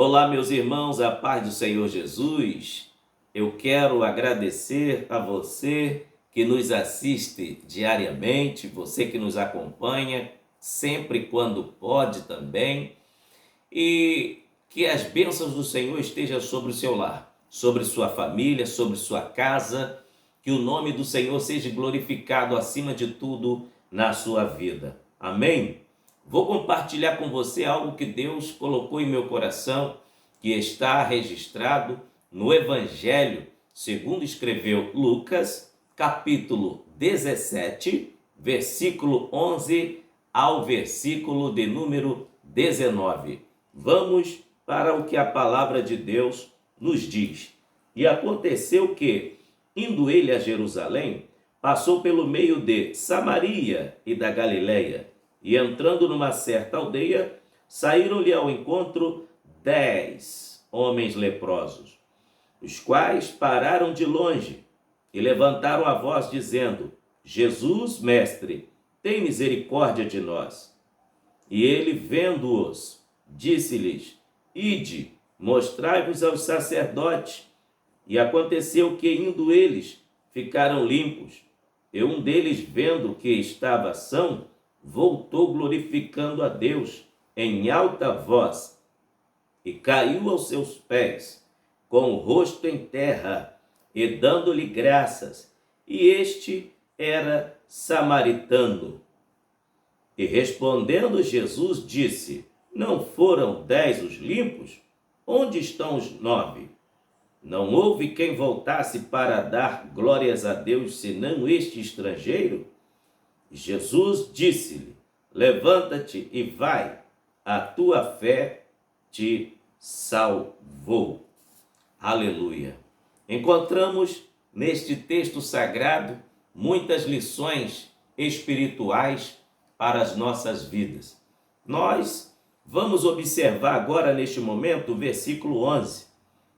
Olá, meus irmãos, a paz do Senhor Jesus. Eu quero agradecer a você que nos assiste diariamente, você que nos acompanha sempre quando pode também, e que as bênçãos do Senhor estejam sobre o seu lar, sobre sua família, sobre sua casa, que o nome do Senhor seja glorificado acima de tudo na sua vida. Amém? Vou compartilhar com você algo que Deus colocou em meu coração, que está registrado no Evangelho, segundo escreveu Lucas, capítulo 17, versículo 11 ao versículo de número 19. Vamos para o que a palavra de Deus nos diz. E aconteceu que, indo ele a Jerusalém, passou pelo meio de Samaria e da Galileia, e entrando numa certa aldeia, saíram-lhe ao encontro 10 homens leprosos, os quais pararam de longe e levantaram a voz dizendo: Jesus, mestre, tem misericórdia de nós. E ele, vendo-os, disse-lhes: Ide, mostrai-vos aos sacerdotes. E aconteceu que, indo eles, ficaram limpos. E um deles, vendo que estava são, voltou glorificando a Deus em alta voz, e caiu aos seus pés, com o rosto em terra, e dando-lhe graças. E este era samaritano. E respondendo Jesus disse: Não foram 10 os limpos? Onde estão os 9? Não houve quem voltasse para dar glórias a Deus, senão este estrangeiro? Jesus disse-lhe: Levanta-te e vai, a tua fé te salvou. Aleluia! Encontramos neste texto sagrado muitas lições espirituais para as nossas vidas. Nós vamos observar agora neste momento o versículo 11,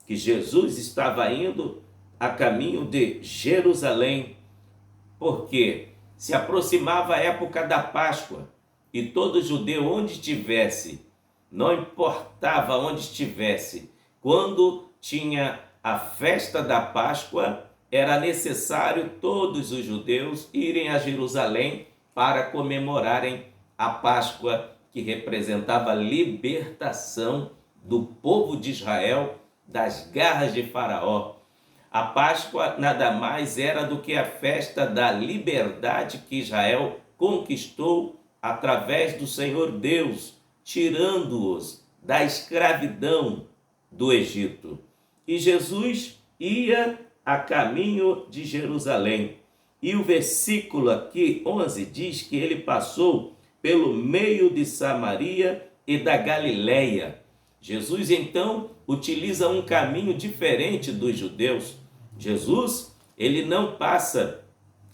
que Jesus estava indo a caminho de Jerusalém, porque se aproximava a época da Páscoa, e todo judeu onde estivesse, não importava onde estivesse, quando tinha a festa da Páscoa, era necessário todos os judeus irem a Jerusalém para comemorarem a Páscoa, que representava a libertação do povo de Israel das garras de Faraó. A Páscoa nada mais era do que a festa da liberdade que Israel conquistou através do Senhor Deus, tirando-os da escravidão do Egito. E Jesus ia a caminho de Jerusalém. E o versículo aqui, 11, diz que ele passou pelo meio de Samaria e da Galileia. Jesus, então, utiliza um caminho diferente dos judeus. Jesus, ele não passa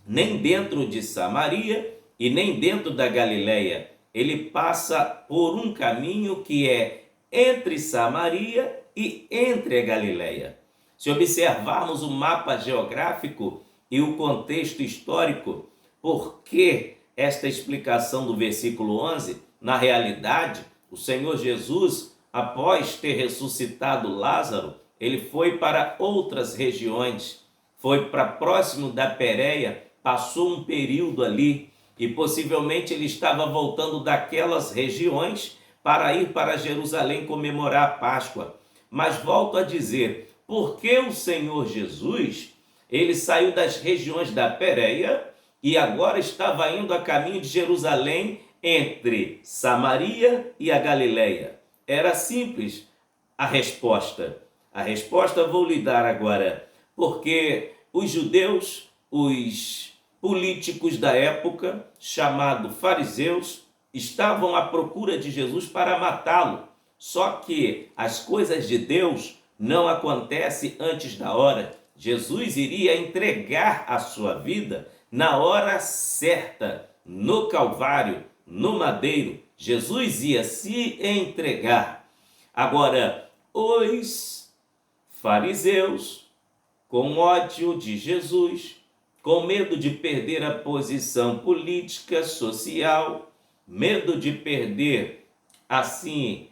nem dentro de Samaria e nem dentro da Galileia. Ele passa por um caminho que é entre Samaria e entre a Galileia. Se observarmos o mapa geográfico e o contexto histórico, por que esta explicação do versículo 11? Na realidade, o Senhor Jesus, após ter ressuscitado Lázaro, ele foi para outras regiões, foi para próximo da Pérea, passou um período ali e possivelmente ele estava voltando daquelas regiões para ir para Jerusalém comemorar a Páscoa. Mas volto a dizer, por que o Senhor Jesus, ele saiu das regiões da Pérea e agora estava indo a caminho de Jerusalém entre Samaria e a Galileia? Era simples a resposta. A resposta vou lhe dar agora, porque os judeus, os políticos da época, chamados fariseus, estavam à procura de Jesus para matá-lo. Só que as coisas de Deus não acontecem antes da hora. Jesus iria entregar a sua vida na hora certa, no Calvário, no madeiro. Jesus ia se entregar. Agora, os fariseus, com ódio de Jesus, com medo de perder a posição política, social, medo de perder, assim,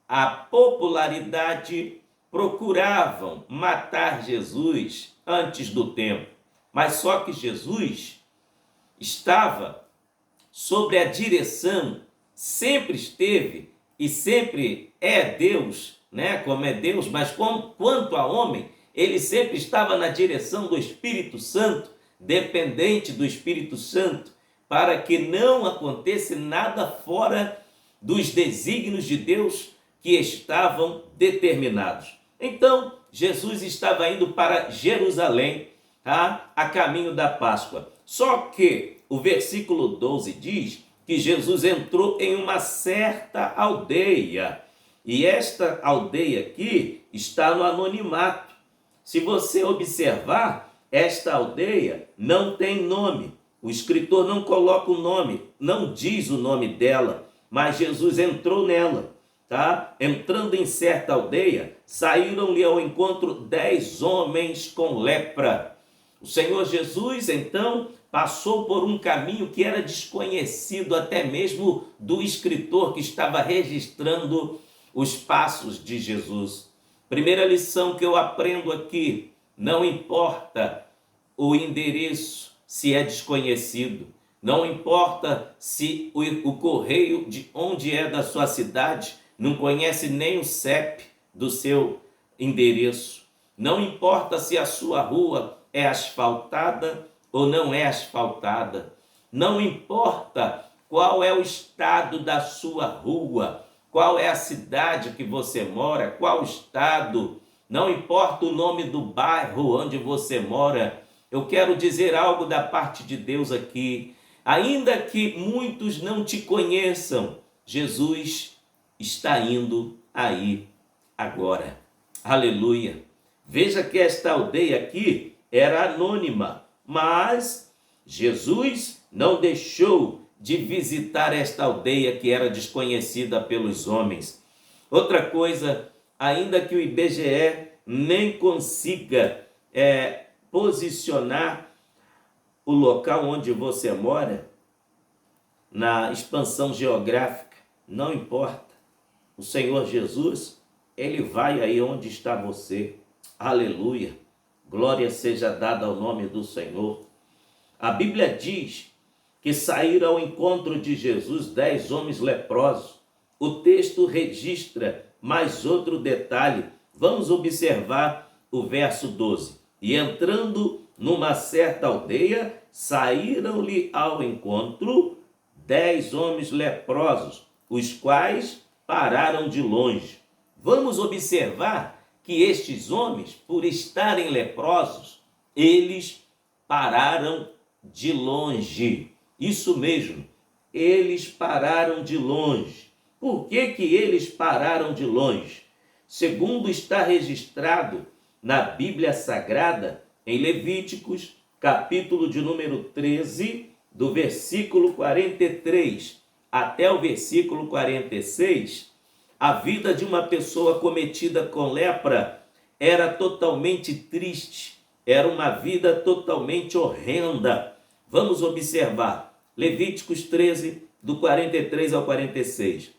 a popularidade, procuravam matar Jesus antes do tempo. Mas só que Jesus estava sobre a direção, sempre esteve e sempre é Deus, né? Como é Deus, mas quanto a homem, ele sempre estava na direção do Espírito Santo, dependente do Espírito Santo, para que não acontecesse nada fora dos desígnios de Deus que estavam determinados. Então, Jesus estava indo para Jerusalém, tá? A caminho da Páscoa. Só que o versículo 12 diz que Jesus entrou em uma certa aldeia. E esta aldeia aqui está no anonimato. Se você observar, esta aldeia não tem nome. O escritor não coloca o nome, não diz o nome dela, mas Jesus entrou nela, tá? Entrando em certa aldeia, saíram-lhe ao encontro 10 homens com lepra. O Senhor Jesus, então, passou por um caminho que era desconhecido até mesmo do escritor que estava registrando os passos de Jesus. Primeira lição que eu aprendo aqui: não importa o endereço se é desconhecido, não importa se o correio de onde é da sua cidade não conhece nem o CEP do seu endereço, não importa se a sua rua é asfaltada ou não é asfaltada, não importa qual é o estado da sua rua, qual é a cidade que você mora, qual estado, não importa o nome do bairro onde você mora. Eu quero dizer algo da parte de Deus aqui. Ainda que muitos não te conheçam, Jesus está indo aí agora. Aleluia. Veja que esta aldeia aqui era anônima, mas Jesus não deixou de visitar esta aldeia que era desconhecida pelos homens. Outra coisa, ainda que o IBGE nem consiga posicionar o local onde você mora na expansão geográfica, não importa. O Senhor Jesus, ele vai aí onde está você. Aleluia. Glória seja dada ao nome do Senhor. A Bíblia diz que saíram ao encontro de Jesus 10 homens leprosos. O texto registra mais outro detalhe. Vamos observar o verso 12. E entrando numa certa aldeia, saíram-lhe ao encontro 10 homens leprosos, os quais pararam de longe. Vamos observar que estes homens, por estarem leprosos, eles pararam de longe. Isso mesmo, eles pararam de longe. Por que que eles pararam de longe? Segundo está registrado na Bíblia Sagrada, em Levíticos, capítulo de número 13, do versículo 43 até o versículo 46, a vida de uma pessoa cometida com lepra era totalmente triste, era uma vida totalmente horrenda. Vamos observar, Levíticos 13, do 43 ao 46.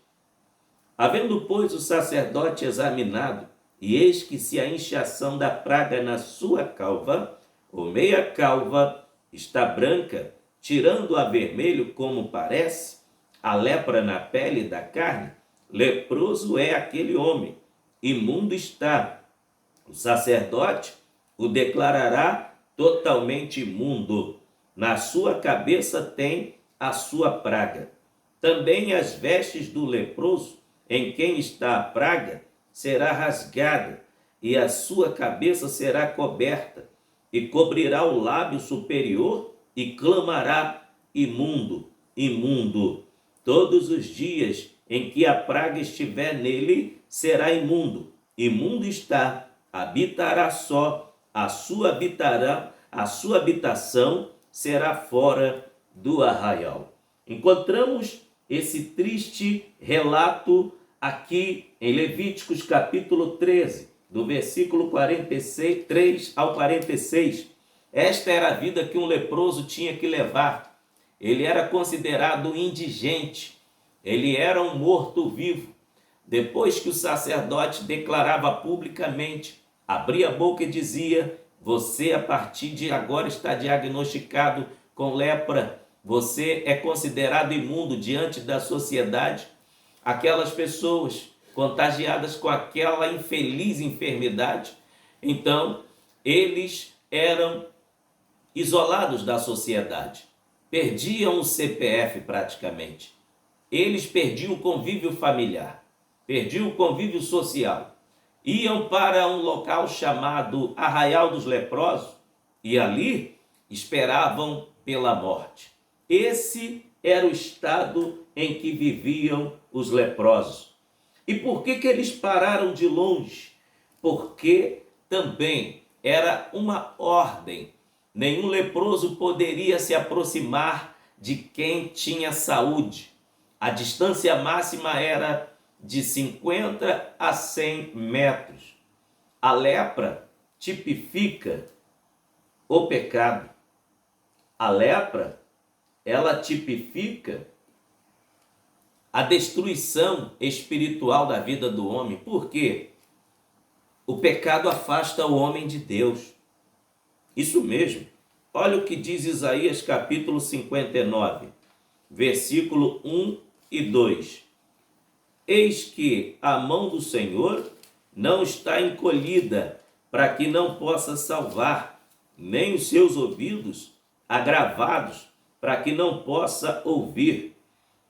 Havendo, pois, o sacerdote examinado, e eis que se a inchação da praga na sua calva, ou meia calva, está branca, tirando a vermelho como parece, a lepra na pele da carne, leproso é aquele homem, imundo está. O sacerdote o declarará totalmente imundo. Na sua cabeça tem a sua praga. Também as vestes do leproso, em quem está a praga, será rasgada, e a sua cabeça será coberta, e cobrirá o lábio superior, e clamará: imundo, imundo. Todos os dias em que a praga estiver nele, será imundo. Imundo está, habitará só, a sua habitação será fora do arraial. Encontramos esse triste relato aqui em Levíticos capítulo 13, do versículo 43 ao 46. Esta era a vida que um leproso tinha que levar. Ele era considerado indigente, ele era um morto-vivo. depois que o sacerdote declarava publicamente, abria a boca e dizia: você a partir de agora está diagnosticado com lepra, você é considerado imundo diante da sociedade. Aquelas pessoas contagiadas com aquela infeliz enfermidade, então eles eram isolados da sociedade, perdiam o CPF praticamente, eles perdiam o convívio familiar, perdiam o convívio social, iam para um local chamado Arraial dos Leprosos e ali esperavam pela morte. Esse era o estado em que viviam os leprosos. E por que eles pararam de longe? Porque também era uma ordem. Nenhum leproso poderia se aproximar de quem tinha saúde. A distância máxima era de 50 a 100 metros. A lepra tipifica o pecado. A lepra, ela tipifica a destruição espiritual da vida do homem. Por quê? O pecado afasta o homem de Deus. Isso mesmo. Olha o que diz Isaías capítulo 59, versículo 1 e 2. Eis que a mão do Senhor não está encolhida para que não possa salvar, nem os seus ouvidos agravados para que não possa ouvir.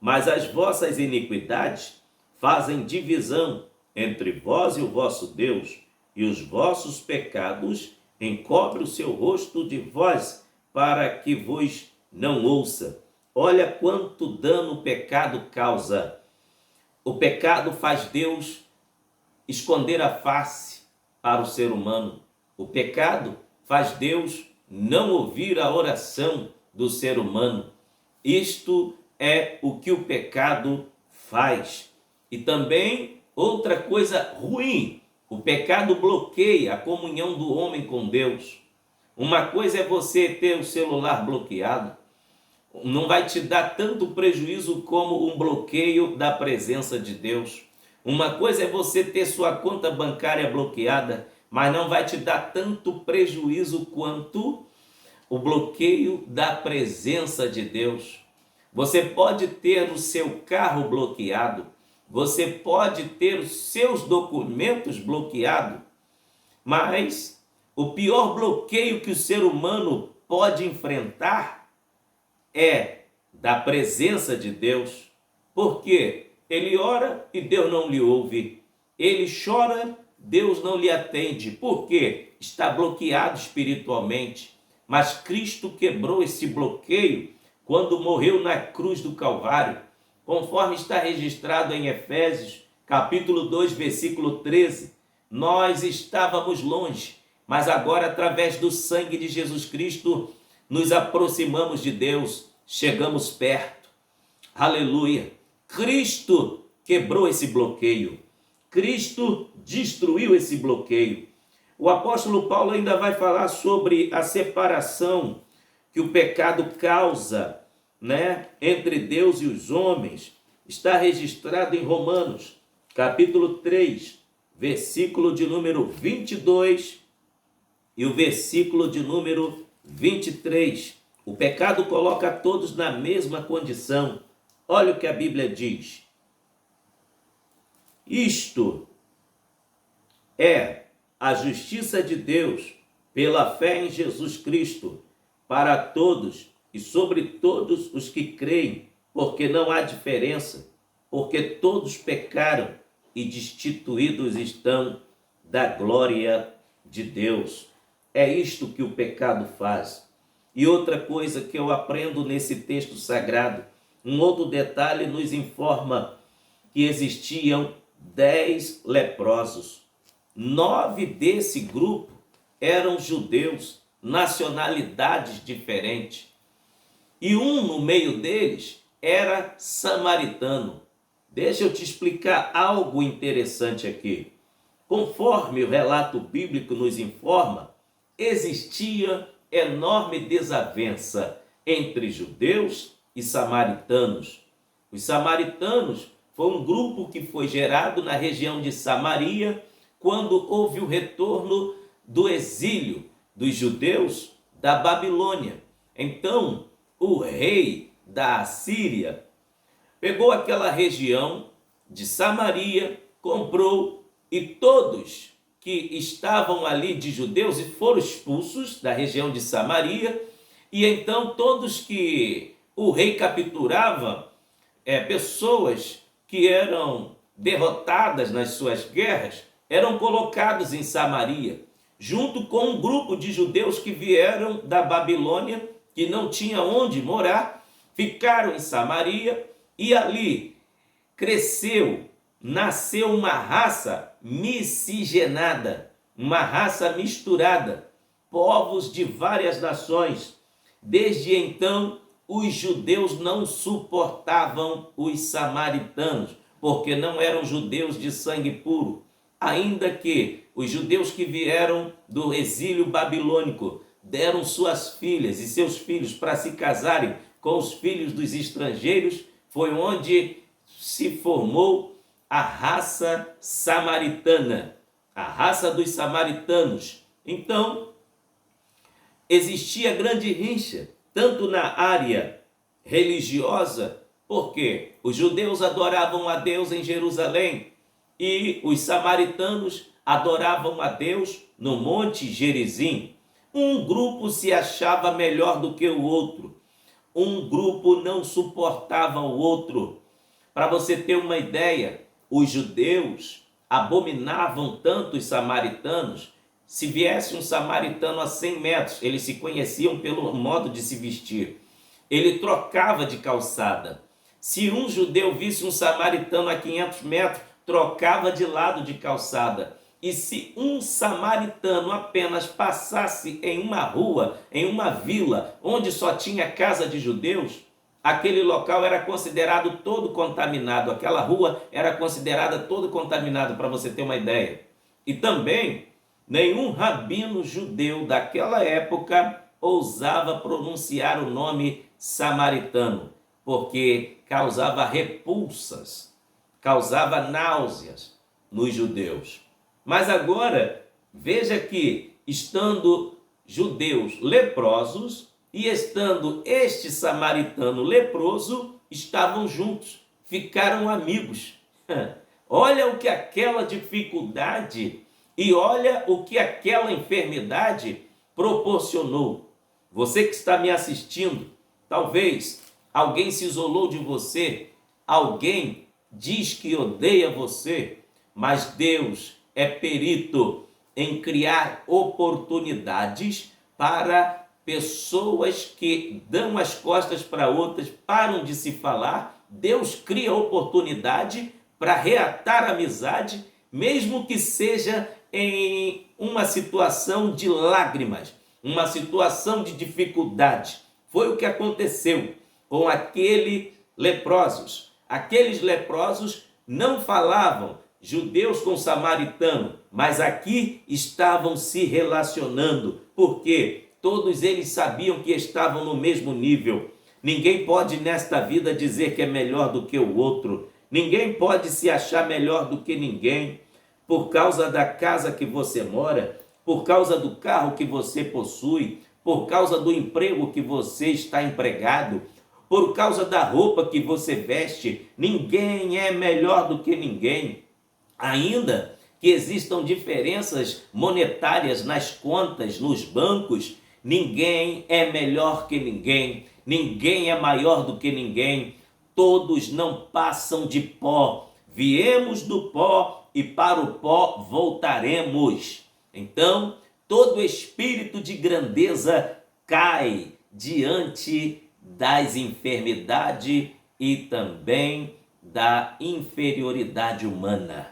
Mas as vossas iniquidades fazem divisão entre vós e o vosso Deus, e os vossos pecados encobrem o seu rosto de vós, para que vos não ouça. Olha quanto dano o pecado causa. O pecado faz Deus esconder a face para o ser humano. O pecado faz Deus não ouvir a oração do ser humano. Isto é o que o pecado faz. E também outra coisa ruim, o pecado bloqueia a comunhão do homem com Deus. Uma coisa é você ter o celular bloqueado, não vai te dar tanto prejuízo como um bloqueio da presença de Deus. Uma coisa é você ter sua conta bancária bloqueada, mas não vai te dar tanto prejuízo quanto o bloqueio da presença de Deus. Você pode ter o seu carro bloqueado, você pode ter os seus documentos bloqueados, mas o pior bloqueio que o ser humano pode enfrentar é da presença de Deus. Porque ele ora e Deus não lhe ouve, ele chora, Deus não lhe atende, porque está bloqueado espiritualmente. Mas Cristo quebrou esse bloqueio quando morreu na cruz do Calvário, conforme está registrado em Efésios, capítulo 2, versículo 13. Nós estávamos longe, mas agora, através do sangue de Jesus Cristo, nos aproximamos de Deus, chegamos perto. Aleluia! Cristo quebrou esse bloqueio. Cristo destruiu esse bloqueio. O apóstolo Paulo ainda vai falar sobre a separação que o pecado causa, entre Deus e os homens. Está registrado em Romanos, capítulo 3, versículo de número 22 e o versículo de número 23. O pecado coloca todos na mesma condição. Olha o que a Bíblia diz. Isto é a justiça de Deus pela fé em Jesus Cristo para todos e sobre todos os que creem, porque não há diferença, porque todos pecaram e destituídos estão da glória de Deus. É isto que o pecado faz. E outra coisa que eu aprendo nesse texto sagrado, um outro detalhe nos informa que existiam 10 leprosos. 9 desse grupo eram judeus, nacionalidades diferentes. E um no meio deles era samaritano. Deixa eu te explicar algo interessante aqui. Conforme o relato bíblico nos informa, existia enorme desavença entre judeus e samaritanos. Os samaritanos Foi um grupo que foi gerado na região de Samaria, quando houve o retorno do exílio dos judeus da Babilônia. Então, o rei da Assíria pegou aquela região de Samaria, comprou, e todos que estavam ali de judeus e foram expulsos da região de Samaria, e então todos que o rei capturava, pessoas que eram derrotadas nas suas guerras, eram colocados em Samaria, junto com um grupo de judeus que vieram da Babilônia, que não tinha onde morar, ficaram em Samaria, e ali nasceu uma raça miscigenada, uma raça misturada, povos de várias nações. Desde então, os judeus não suportavam os samaritanos, porque não eram judeus de sangue puro, ainda que os judeus que vieram do exílio babilônico deram suas filhas e seus filhos para se casarem com os filhos dos estrangeiros, foi onde se formou a raça samaritana, a raça dos samaritanos. Então, existia grande rixa, tanto na área religiosa, porque os judeus adoravam a Deus em Jerusalém e os samaritanos adoravam a Deus no Monte Gerizim. Um grupo se achava melhor do que o outro, um grupo não suportava o outro. Para você ter uma ideia, os judeus abominavam tanto os samaritanos. Se viesse um samaritano a 100 metros, eles se conheciam pelo modo de se vestir. Ele trocava de calçada. Se um judeu visse um samaritano a 500 metros, trocava de lado de calçada. E se um samaritano apenas passasse em uma rua, em uma vila, onde só tinha casa de judeus, aquele local era considerado todo contaminado. Aquela rua era considerada todo contaminada, para você ter uma ideia. E também, nenhum rabino judeu daquela época ousava pronunciar o nome samaritano, porque causava repulsas, causava náuseas nos judeus. Mas agora, veja que, estando judeus leprosos e estando este samaritano leproso, estavam juntos, ficaram amigos. Olha o que aquela dificuldade e olha o que aquela enfermidade proporcionou. Você que está me assistindo, talvez alguém se isolou de você, alguém diz que odeia você, mas Deus é perito em criar oportunidades para pessoas que dão as costas para outras, param de se falar. Deus cria oportunidade para reatar a amizade, mesmo que seja em uma situação de lágrimas, uma situação de dificuldade. Foi o que aconteceu com aqueles leprosos. Aqueles leprosos não falavam judeus com samaritano, mas aqui estavam se relacionando, porque todos eles sabiam que estavam no mesmo nível. Ninguém pode nesta vida dizer que é melhor do que o outro. Ninguém pode se achar melhor do que ninguém por causa da casa que você mora, por causa do carro que você possui, por causa do emprego que você está empregado, por causa da roupa que você veste. Ninguém é melhor do que ninguém. Ainda que existam diferenças monetárias nas contas, nos bancos, ninguém é melhor que ninguém, ninguém é maior do que ninguém, todos não passam de pó. Viemos do pó e para o pó voltaremos. Então, todo espírito de grandeza cai diante das enfermidades e também da inferioridade humana.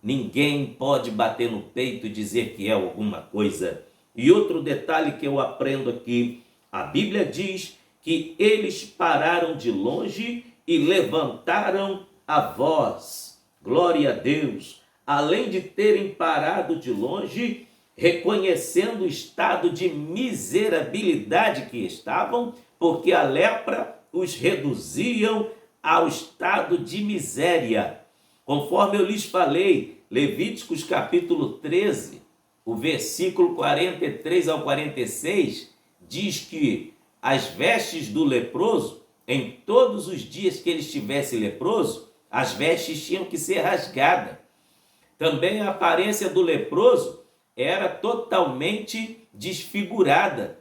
Ninguém pode bater no peito e dizer que é alguma coisa. E outro detalhe que eu aprendo aqui, a Bíblia diz que eles pararam de longe e levantaram a voz. Glória a Deus! Além de terem parado de longe, reconhecendo o estado de miserabilidade que estavam, porque a lepra os reduziam ao estado de miséria. Conforme eu lhes falei, Levíticos capítulo 13, o versículo 43 ao 46, diz que as vestes do leproso, em todos os dias que ele estivesse leproso, as vestes tinham que ser rasgadas. Também a aparência do leproso era totalmente desfigurada.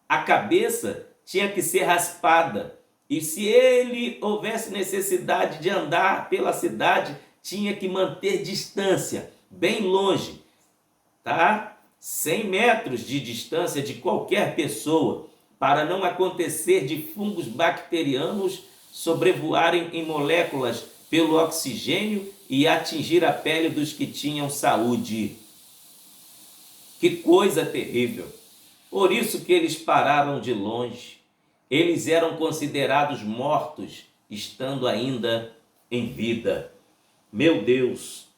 A cabeça tinha que ser raspada. E se ele houvesse necessidade de andar pela cidade, tinha que manter distância, bem longe, tá? 100 metros de distância de qualquer pessoa, para não acontecer de fungos bacterianos sobrevoarem em moléculas pelo oxigênio e atingir a pele dos que tinham saúde. Que coisa terrível! Por isso que eles pararam de longe. Eles eram considerados mortos, estando ainda em vida. Meu Deus!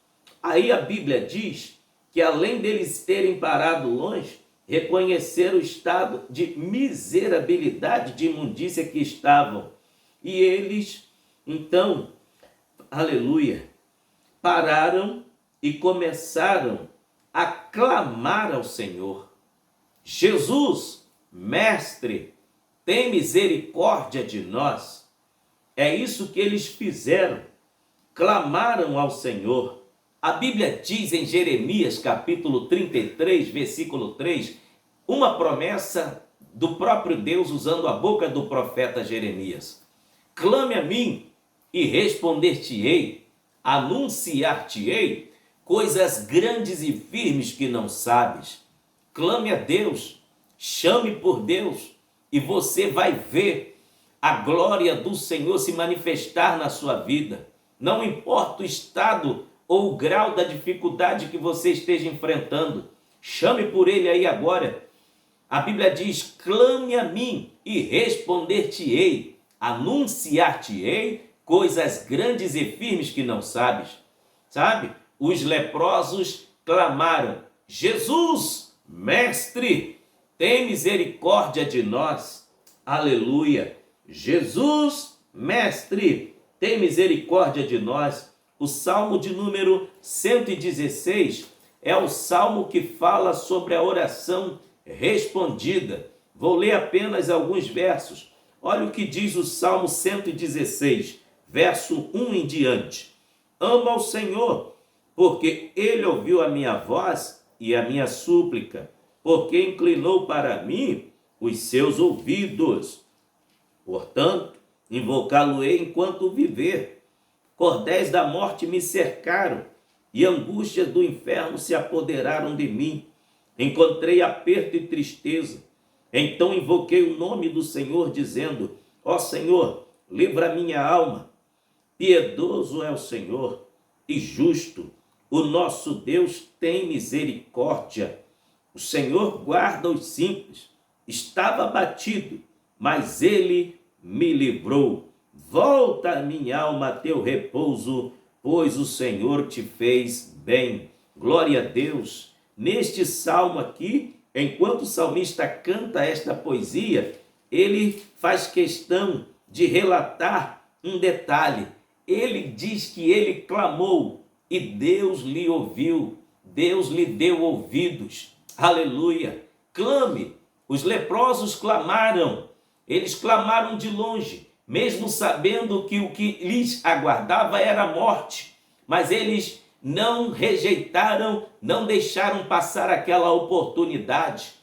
Aí a Bíblia diz que além deles terem parado longe, reconheceram o estado de miserabilidade, de imundícia que estavam. E eles, então, aleluia, pararam e começaram a clamar ao Senhor. Jesus, mestre, tem misericórdia de nós. É isso que eles fizeram. Clamaram ao Senhor. A Bíblia diz em Jeremias capítulo 33, versículo 3, uma promessa do próprio Deus usando a boca do profeta Jeremias. Clame a mim e responder-te-ei, anunciar-te-ei coisas grandes e firmes que não sabes. Clame a Deus, chame por Deus e você vai ver a glória do Senhor se manifestar na sua vida. Não importa o estado ou o grau da dificuldade que você esteja enfrentando, chame por Ele aí agora. A Bíblia diz, clame a mim e responder-te-ei, anunciar-te-ei coisas grandes e firmes que não sabes. Sabe? Os leprosos clamaram, Jesus, mestre, tem misericórdia de nós. Aleluia. Jesus, mestre, tem misericórdia de nós. O Salmo de número 116 é o salmo que fala sobre a oração respondida. Vou ler apenas alguns versos. Olha o que diz o Salmo 116, verso 1 em diante. Amo ao Senhor, porque Ele ouviu a minha voz e a minha súplica, porque inclinou para mim os seus ouvidos. Portanto, invocá-lo-ei enquanto viver. Cordéis da morte me cercaram, e angústias do inferno se apoderaram de mim. Encontrei aperto e tristeza. Então invoquei o nome do Senhor, dizendo, ó Senhor, livra minha alma. Piedoso é o Senhor e justo. O nosso Deus tem misericórdia. O Senhor guarda os simples. Estava abatido, mas Ele me livrou. Volta a minha alma a teu repouso, pois o Senhor te fez bem. Glória a Deus. Neste salmo aqui, enquanto o salmista canta esta poesia, ele faz questão de relatar um detalhe. Ele diz que ele clamou e Deus lhe ouviu, Deus lhe deu ouvidos. Aleluia! Clame. Os leprosos clamaram, eles clamaram de longe, mesmo sabendo que o que lhes aguardava era a morte, mas eles não rejeitaram, não deixaram passar aquela oportunidade.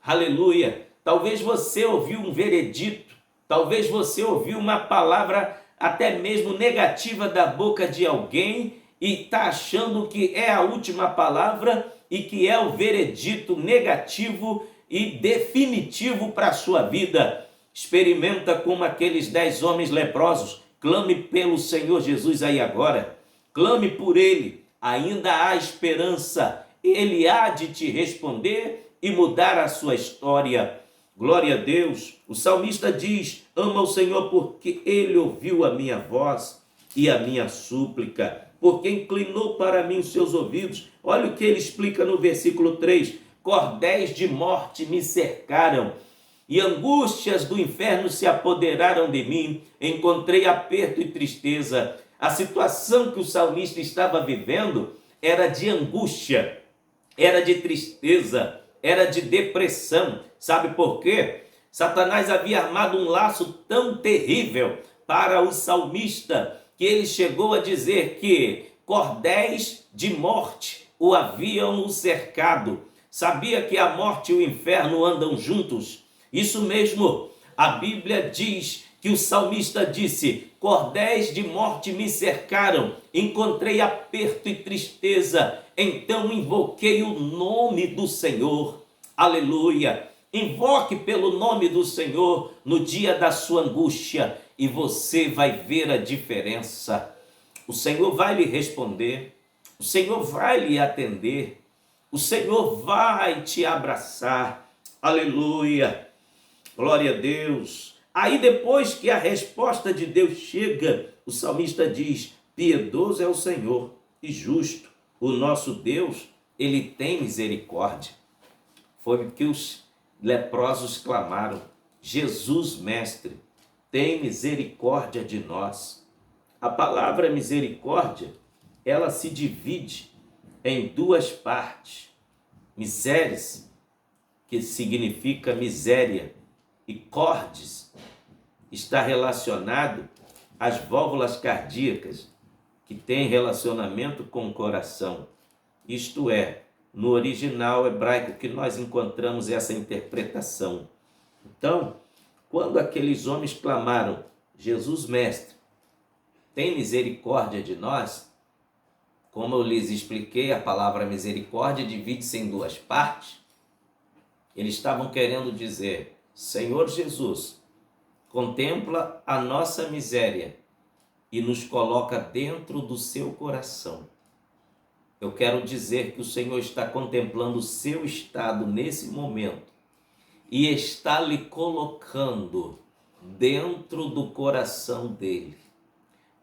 Aleluia! Talvez você ouviu um veredito, talvez você ouviu uma palavra até mesmo negativa da boca de alguém e está achando que é a última palavra e que é o veredito negativo e definitivo para a sua vida. Experimenta como aqueles 10 homens leprosos. Clame pelo Senhor Jesus aí agora. Clame por Ele. Ainda há esperança. Ele há de te responder e mudar a sua história. Glória a Deus. O salmista diz, ama o Senhor porque Ele ouviu a minha voz e a minha súplica, porque inclinou para mim os seus ouvidos. Olha o que ele explica no versículo 3. Cordéis de morte me cercaram. e angústias do inferno se apoderaram de mim, encontrei aperto e tristeza. A situação que o salmista estava vivendo era de angústia, era de tristeza, era de depressão. Sabe por quê? Satanás havia armado um laço tão terrível para o salmista que ele chegou a dizer que cordéis de morte o haviam cercado. Sabia que a morte e o inferno andam juntos? Isso mesmo, a Bíblia diz que o salmista disse: cordéis de morte me cercaram, encontrei aperto e tristeza, então invoquei o nome do Senhor. Aleluia! Invoque pelo nome do Senhor no dia da sua angústia e você vai ver a diferença. O Senhor vai lhe responder, o Senhor vai lhe atender, o Senhor vai te abraçar. Aleluia! Glória a Deus! Aí depois que a resposta de Deus chega, o salmista diz: piedoso é o Senhor e justo. O nosso Deus, ele tem misericórdia. Foi o que os leprosos clamaram: Jesus, mestre, tem misericórdia de nós. A palavra misericórdia, ela se divide em duas partes. Miseres, que significa miséria, e cordes, está relacionado às válvulas cardíacas, que têm relacionamento com o coração. Isto é, no original hebraico que nós encontramos essa interpretação. Então, quando aqueles homens clamaram: Jesus, mestre, tem misericórdia de nós? Como eu lhes expliquei, a palavra misericórdia divide-se em duas partes. Eles estavam querendo dizer: Senhor Jesus, contempla a nossa miséria e nos coloca dentro do seu coração. Eu quero dizer que o Senhor está contemplando o seu estado nesse momento e está lhe colocando dentro do coração dele.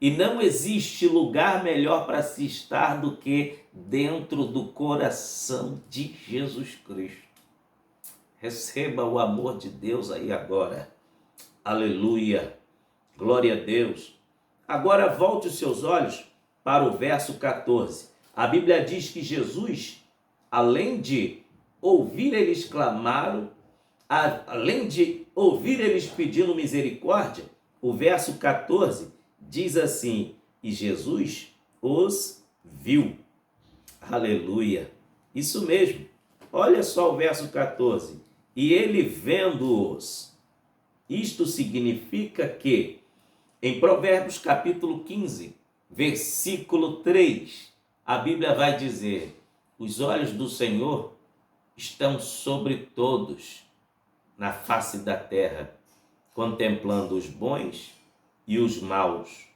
E não existe lugar melhor para se estar do que dentro do coração de Jesus Cristo. Receba o amor de Deus aí agora. Aleluia. Glória a Deus. Agora volte os seus olhos para o verso 14. A Bíblia diz que Jesus, além de ouvir eles clamaram, além de ouvir eles pedindo misericórdia, o verso 14 diz assim: e Jesus os viu. Aleluia. Isso mesmo. Olha só o verso 14. E ele vendo-os. Isto significa que, em Provérbios capítulo 15, versículo 3, a Bíblia vai dizer: os olhos do Senhor estão sobre todos na face da terra, contemplando os bons e os maus.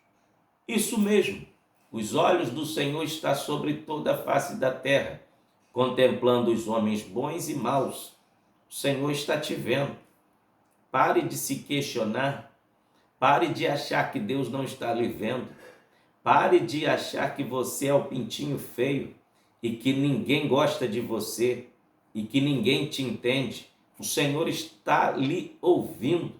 Isso mesmo, os olhos do Senhor estão sobre toda a face da terra, contemplando os homens bons e maus. O Senhor está te vendo. Pare de se questionar. Pare de achar que Deus não está lhe vendo. Pare de achar que você é o pintinho feio e que ninguém gosta de você e que ninguém te entende. O Senhor está lhe ouvindo.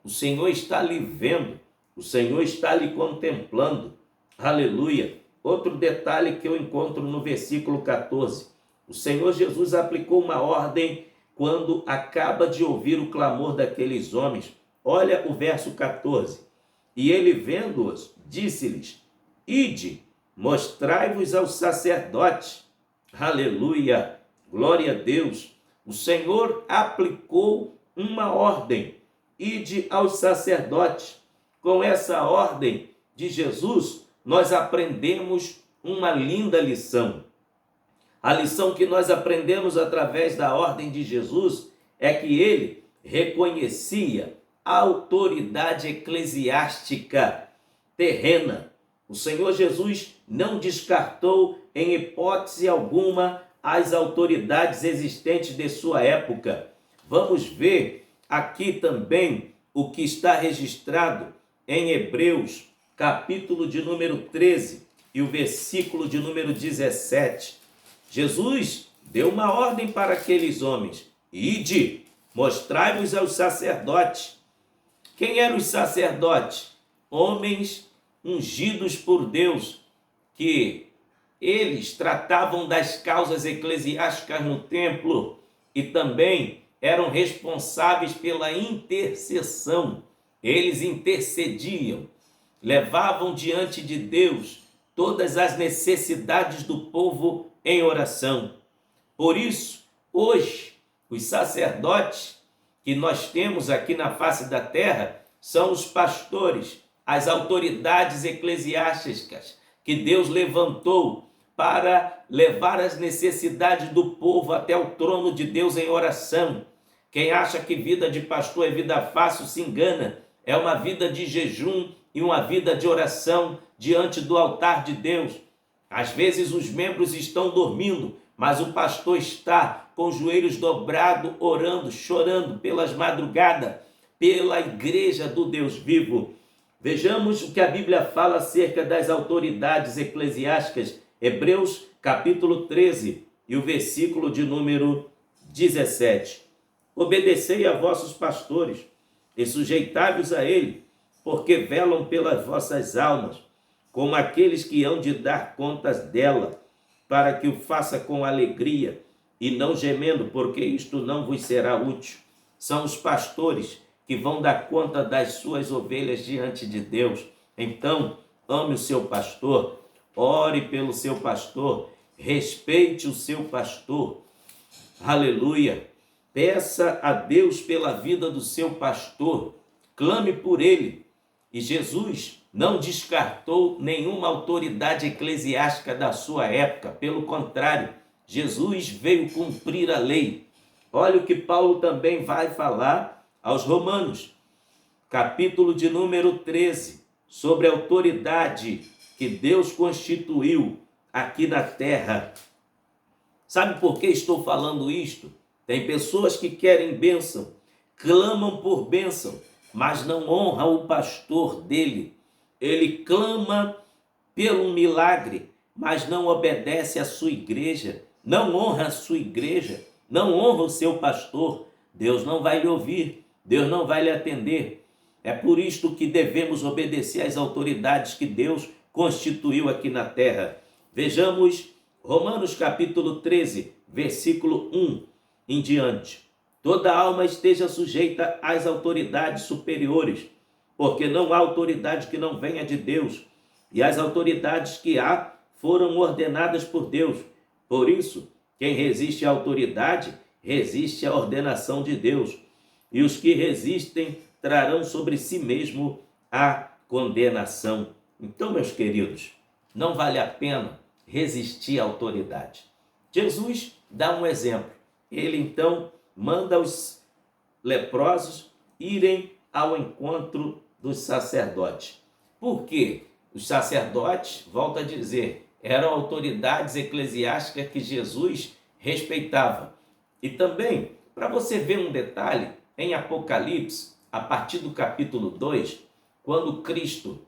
O Senhor está lhe vendo. O Senhor está lhe contemplando. Aleluia. Outro detalhe que eu encontro no versículo 14. O Senhor Jesus aplicou uma ordem quando acaba de ouvir o clamor daqueles homens. Olha o verso 14. E ele, vendo-os, disse-lhes: ide, mostrai-vos aos sacerdotes. Aleluia, glória a Deus. O Senhor aplicou uma ordem: ide aos sacerdotes. Com essa ordem de Jesus, nós aprendemos uma linda lição. A lição que nós aprendemos através da ordem de Jesus é que ele reconhecia a autoridade eclesiástica terrena. O Senhor Jesus não descartou em hipótese alguma as autoridades existentes de sua época. Vamos ver aqui também o que está registrado em Hebreus, capítulo de número 13 e o versículo de número 17. Jesus deu uma ordem para aqueles homens: ide, Mostrai-vos aos sacerdotes. Quem eram os sacerdotes? Homens ungidos por Deus, que eles tratavam das causas eclesiásticas no templo e também eram responsáveis pela intercessão. Eles intercediam, levavam diante de Deus todas as necessidades do povo em oração. Por isso, hoje, os sacerdotes que nós temos aqui na face da terra são os pastores, as autoridades eclesiásticas que Deus levantou para levar as necessidades do povo até o trono de Deus em oração. Quem acha que vida de pastor é vida fácil se engana. É uma vida de jejum e uma vida de oração diante do altar de Deus. Às vezes os membros estão dormindo, mas o pastor está com os joelhos dobrados, orando, chorando pelas madrugadas, pela igreja do Deus vivo. Vejamos o que a Bíblia fala acerca das autoridades eclesiásticas. Hebreus capítulo 13 e o versículo de número 17. Obedecei a vossos pastores e sujeitai-vos a ele, porque velam pelas vossas almas, como aqueles que hão de dar contas dela, para que o faça com alegria e não gemendo, porque isto não vos será útil. São os pastores que vão dar conta das suas ovelhas diante de Deus. Então, ame o seu pastor, ore pelo seu pastor, respeite o seu pastor. Aleluia! Peça a Deus pela vida do seu pastor, clame por ele. E Jesus não descartou nenhuma autoridade eclesiástica da sua época, pelo contrário, Jesus veio cumprir a lei. Olha o que Paulo também vai falar aos Romanos, capítulo de número 13, sobre a autoridade que Deus constituiu aqui na terra. Sabe por que estou falando isto? Tem pessoas que querem bênção, clamam por bênção, mas não honram o pastor dele. Ele clama pelo milagre, mas não obedece à sua igreja, não honra a sua igreja, não honra o seu pastor. Deus não vai lhe ouvir, Deus não vai lhe atender. É por isto que devemos obedecer às autoridades que Deus constituiu aqui na terra. Vejamos Romanos capítulo 13, versículo 1 em diante. Toda alma esteja sujeita às autoridades superiores, porque não há autoridade que não venha de Deus, e as autoridades que há foram ordenadas por Deus. Por isso, quem resiste à autoridade, resiste à ordenação de Deus, e os que resistem trarão sobre si mesmo a condenação. Então, meus queridos, não vale a pena resistir à autoridade. Jesus dá um exemplo. Ele então manda os leprosos irem ao encontro dos sacerdotes. Por quê? Os sacerdotes, volto a dizer, eram autoridades eclesiásticas que Jesus respeitava. E também, para você ver um detalhe, em Apocalipse, a partir do capítulo 2, quando Cristo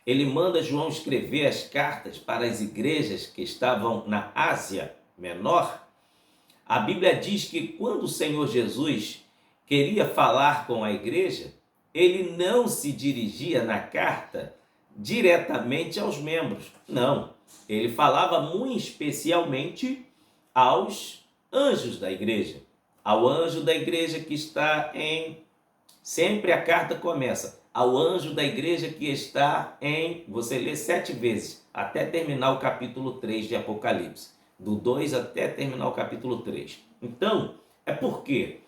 ele manda João escrever as cartas para as igrejas que estavam na Ásia Menor, a Bíblia diz que quando o Senhor Jesus queria falar com a igreja, ele não se dirigia na carta diretamente aos membros. Não, ele falava muito especialmente aos anjos da igreja. Ao anjo da igreja que está em... Sempre a carta começa. Ao anjo da igreja que está em... Você lê 7 vezes, até terminar o capítulo 3 de Apocalipse. Do 2 até terminar o capítulo 3. Então, é porque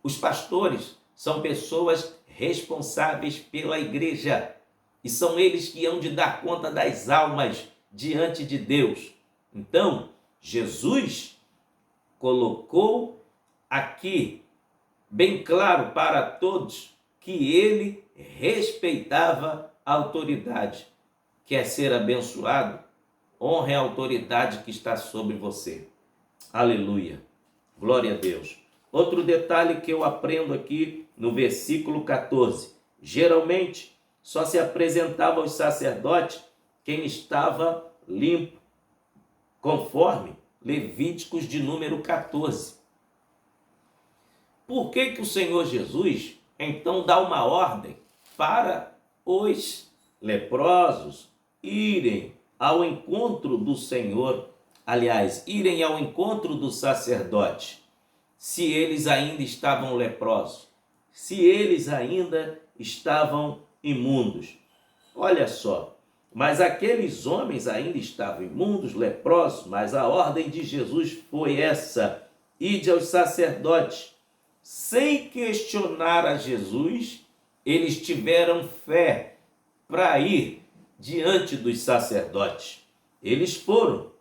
os pastores são pessoas responsáveis pela igreja. E são eles que hão de dar conta das almas diante de Deus. Então, Jesus colocou aqui bem claro para todos que ele respeitava a autoridade. Quer ser abençoado? Honre a autoridade que está sobre você. Aleluia. Glória a Deus. Outro detalhe que eu aprendo aqui no versículo 14. Geralmente, só se apresentava aos sacerdotes quem estava limpo, conforme Levíticos de número 14. Por que que o Senhor Jesus então dá uma ordem para os leprosos irem ao encontro do Senhor, aliás, irem ao encontro do sacerdote, se eles ainda estavam leprosos, se eles ainda estavam imundos? Olha só, mas aqueles homens ainda estavam imundos, leprosos, mas a ordem de Jesus foi essa: ide aos sacerdotes. Sem questionar a Jesus, eles tiveram fé para ir diante dos sacerdotes. Eles foram.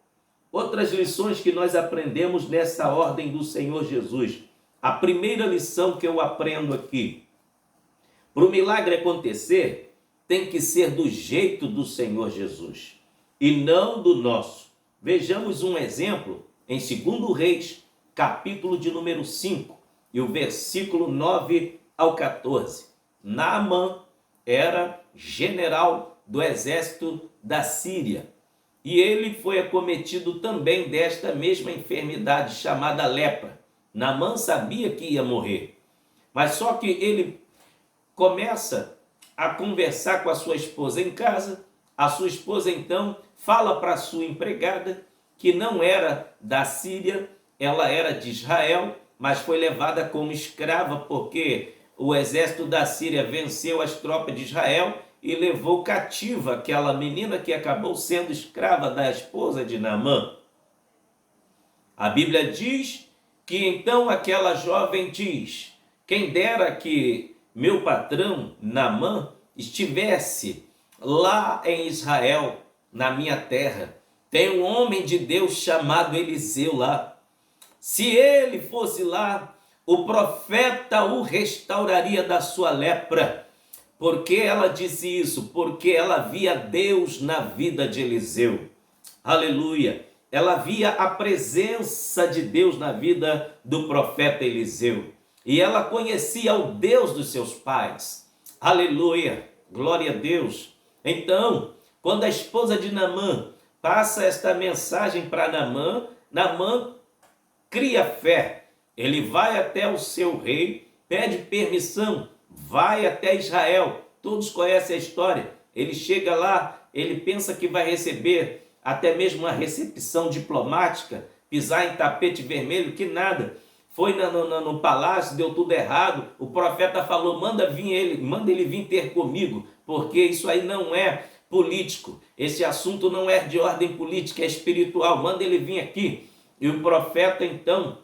Outras lições que nós aprendemos nessa ordem do Senhor Jesus. A primeira lição que eu aprendo aqui: para o milagre acontecer, tem que ser do jeito do Senhor Jesus e não do nosso. Vejamos um exemplo em 2 Reis, capítulo de número 5, e o versículo 9 ao 14. Naamã era general do exército da Síria e ele foi acometido também desta mesma enfermidade chamada lepra. Naamã sabia que ia morrer, mas só que ele começa a conversar com a sua esposa em casa. A sua esposa então fala para a sua empregada que não era da Síria, ela era de Israel, mas foi levada como escrava porque o exército da Síria venceu as tropas de Israel e levou cativa aquela menina que acabou sendo escrava da esposa de Naamã. A Bíblia diz que então aquela jovem diz: quem dera que meu patrão Naamã estivesse lá em Israel, na minha terra. Tem um homem de Deus chamado Eliseu lá. Se ele fosse lá, o profeta o restauraria da sua lepra. Por que ela disse isso? Porque ela via Deus na vida de Eliseu. Aleluia! Ela via a presença de Deus na vida do profeta Eliseu. E ela conhecia o Deus dos seus pais. Aleluia! Glória a Deus! Então, quando a esposa de Naamã passa esta mensagem para Naamã, Naamã cria fé. Ele vai até o seu rei, pede permissão, vai até Israel. Todos conhecem a história. Ele chega lá, ele pensa que vai receber até mesmo uma recepção diplomática, pisar em tapete vermelho, que nada. Foi no palácio, deu tudo errado. O profeta falou: manda ele vir ter comigo, porque isso aí não é político. Esse assunto não é de ordem política, é espiritual. Manda ele vir aqui. E o profeta então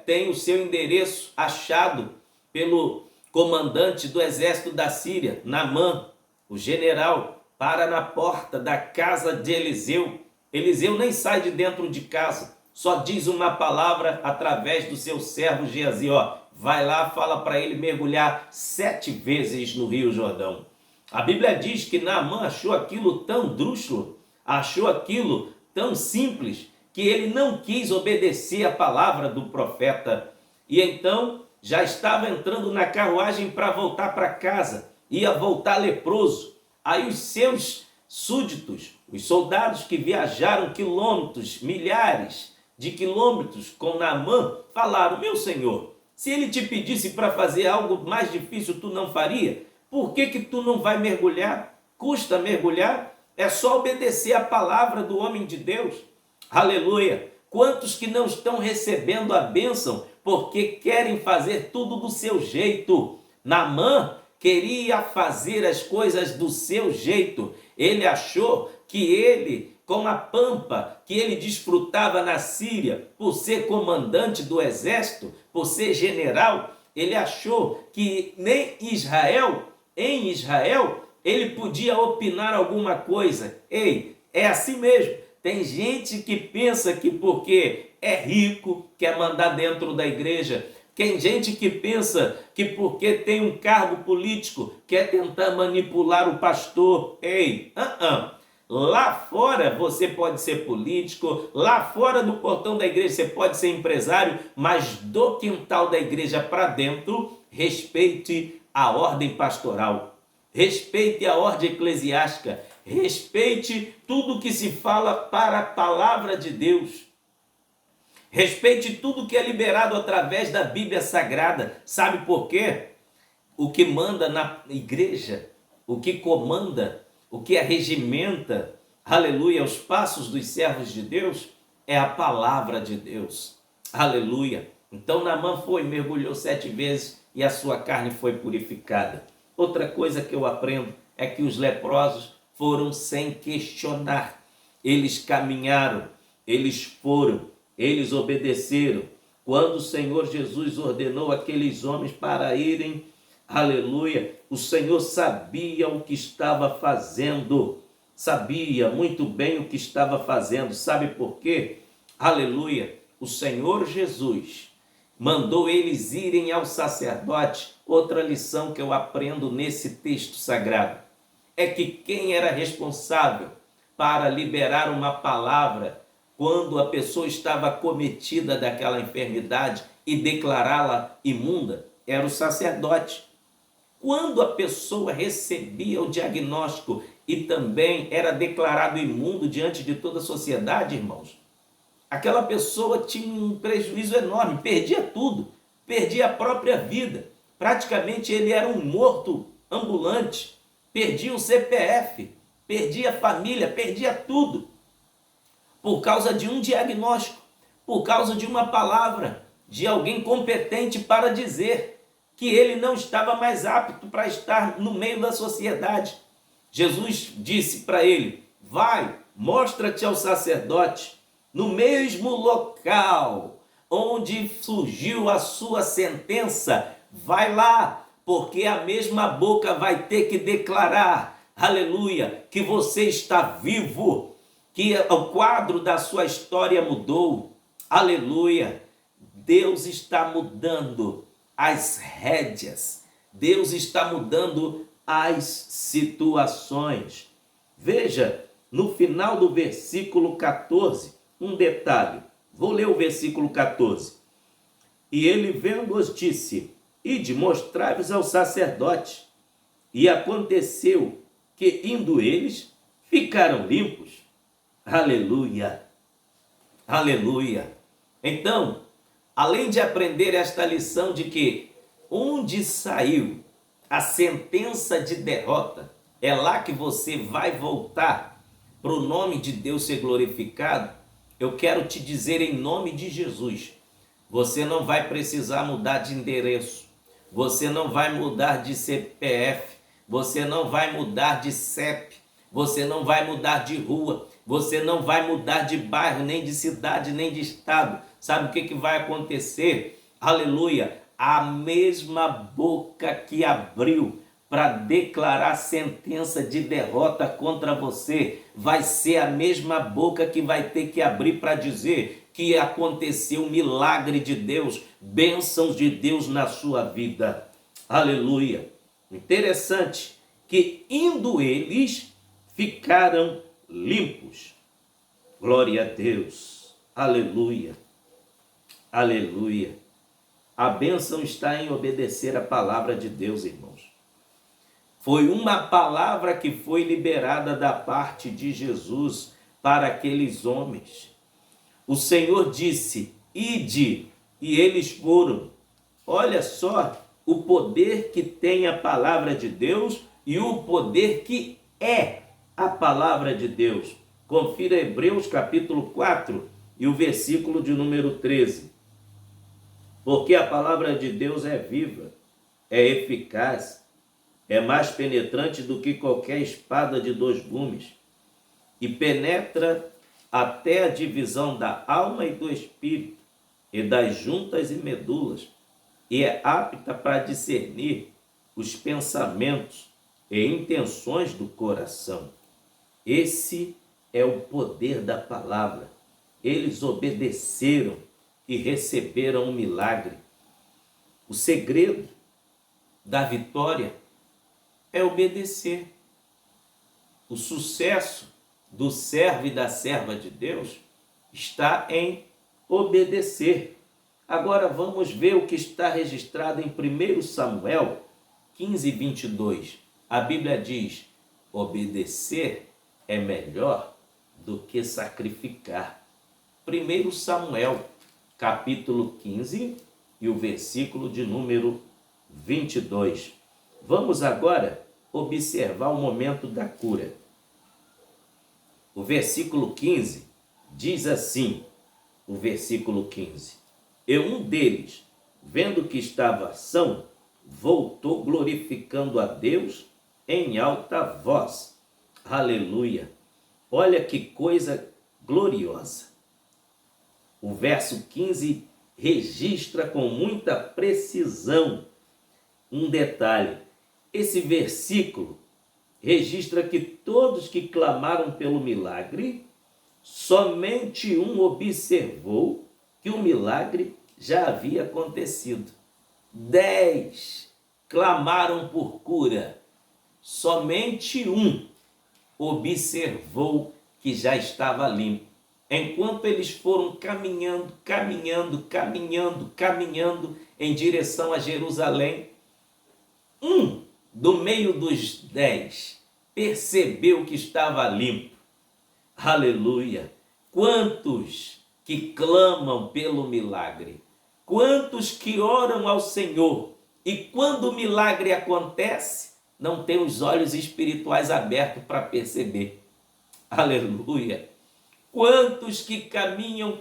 tem o seu endereço achado pelo comandante do exército da Síria, Naamã, o general, para na porta da casa de Eliseu. Eliseu nem sai de dentro de casa, só diz uma palavra através do seu servo Geazi: vai lá, fala para ele mergulhar 7 vezes no Rio Jordão. A Bíblia diz que Naamã achou aquilo tão drúxulo, achou aquilo tão simples, que ele não quis obedecer a palavra do profeta. E então já estava entrando na carruagem para voltar para casa, ia voltar leproso. Aí os seus súditos, os soldados que viajaram quilômetros, milhares de quilômetros com Naamã, falaram: meu senhor, se ele te pedisse para fazer algo mais difícil, tu não faria? Por que tu não vai mergulhar? Custa mergulhar? É só obedecer a palavra do homem de Deus. Aleluia! Quantos que não estão recebendo a bênção porque querem fazer tudo do seu jeito? Naamã queria fazer as coisas do seu jeito. Ele achou que ele, com a pampa que ele desfrutava na Síria, por ser comandante do exército, por ser general, ele achou que nem em Israel, ele podia opinar alguma coisa. Ei, é assim mesmo. Tem gente que pensa que porque é rico, quer mandar dentro da igreja. Tem gente que pensa que porque tem um cargo político, quer tentar manipular o pastor. Ei, lá fora você pode ser político, lá fora do portão da igreja você pode ser empresário, mas do quintal da igreja para dentro, respeite a ordem pastoral, respeite a ordem eclesiástica, respeite tudo que se fala para a palavra de Deus. Respeite tudo que é liberado através da Bíblia Sagrada. Sabe por quê? O que manda na igreja, o que comanda, o que arregimenta, aleluia, os passos dos servos de Deus, é a palavra de Deus. Aleluia. Então Naamã foi, mergulhou 7 vezes e a sua carne foi purificada. Outra coisa que eu aprendo é que os leprosos foram sem questionar. Eles caminharam, eles foram, eles obedeceram. Quando o Senhor Jesus ordenou aqueles homens para irem, aleluia, o Senhor sabia o que estava fazendo. Sabia muito bem o que estava fazendo. Sabe por quê? Aleluia. O Senhor Jesus mandou eles irem ao sacerdote. Outra lição que eu aprendo nesse texto sagrado é que quem era responsável para liberar uma palavra quando a pessoa estava acometida daquela enfermidade e declará-la imunda era o sacerdote. Quando a pessoa recebia o diagnóstico e também era declarado imundo diante de toda a sociedade, irmãos, aquela pessoa tinha um prejuízo enorme, perdia tudo, perdia a própria vida. Praticamente ele era um morto ambulante, perdia o CPF, perdia a família, perdia tudo. Por causa de um diagnóstico, por causa de uma palavra, de alguém competente para dizer que ele não estava mais apto para estar no meio da sociedade. Jesus disse para ele: vai, mostra-te ao sacerdote, no mesmo local onde surgiu a sua sentença, vai lá, porque a mesma boca vai ter que declarar, aleluia, que você está vivo, que o quadro da sua história mudou, aleluia. Deus está mudando as rédeas, Deus está mudando as situações. Veja, no final do versículo 14, um detalhe. Vou ler o versículo 14. E ele, vendo-os, disse: ide, mostrai-vos ao sacerdote. E aconteceu que, indo eles, ficaram limpos. Aleluia! Aleluia! Então, além de aprender esta lição de que onde saiu a sentença de derrota, é lá que você vai voltar para o nome de Deus ser glorificado, eu quero te dizer em nome de Jesus, você não vai precisar mudar de endereço, você não vai mudar de CPF, você não vai mudar de CEP, você não vai mudar de rua, você não vai mudar de bairro, nem de cidade, nem de estado. Sabe o que vai acontecer? Aleluia! A mesma boca que abriu para declarar sentença de derrota contra você, vai ser a mesma boca que vai ter que abrir para dizer que aconteceu um milagre de Deus, bênçãos de Deus na sua vida. Aleluia! Interessante que indo eles, ficaram limpos. Glória a Deus. Aleluia. Aleluia. A bênção está em obedecer a palavra de Deus, irmãos. Foi uma palavra que foi liberada da parte de Jesus para aqueles homens. O Senhor disse: ide, e eles foram. Olha só o poder que tem a palavra de Deus e o poder que é a palavra de Deus. Confira Hebreus capítulo 4 e o versículo de número 13. Porque a palavra de Deus é viva, é eficaz, é mais penetrante do que qualquer espada de 2 gumes e penetra até a divisão da alma e do espírito e das juntas e medulas e é apta para discernir os pensamentos e intenções do coração. Esse é o poder da palavra. Eles obedeceram e receberam um milagre. O segredo da vitória é obedecer. O sucesso do servo e da serva de Deus está em obedecer. Agora vamos ver o que está registrado em 1 Samuel 15, 22. A Bíblia diz: obedecer é melhor do que sacrificar. 1 Samuel capítulo 15 e o versículo de número 22. Vamos agora observar o momento da cura. O versículo 15 diz assim, o versículo 15: E um deles, vendo que estava são, voltou glorificando a Deus em alta voz. Aleluia! Olha que coisa gloriosa. O verso 15 registra com muita precisão um detalhe. Esse versículo registra que todos que clamaram pelo milagre, somente um observou que o milagre já havia acontecido. 10 clamaram por cura, somente um observou que já estava limpo. Enquanto eles foram caminhando em direção a Jerusalém, um do meio dos 10 percebeu que estava limpo. Aleluia! Quantos que clamam pelo milagre, quantos que oram ao Senhor, e quando o milagre acontece, não tem os olhos espirituais abertos para perceber. Aleluia! Quantos que caminham,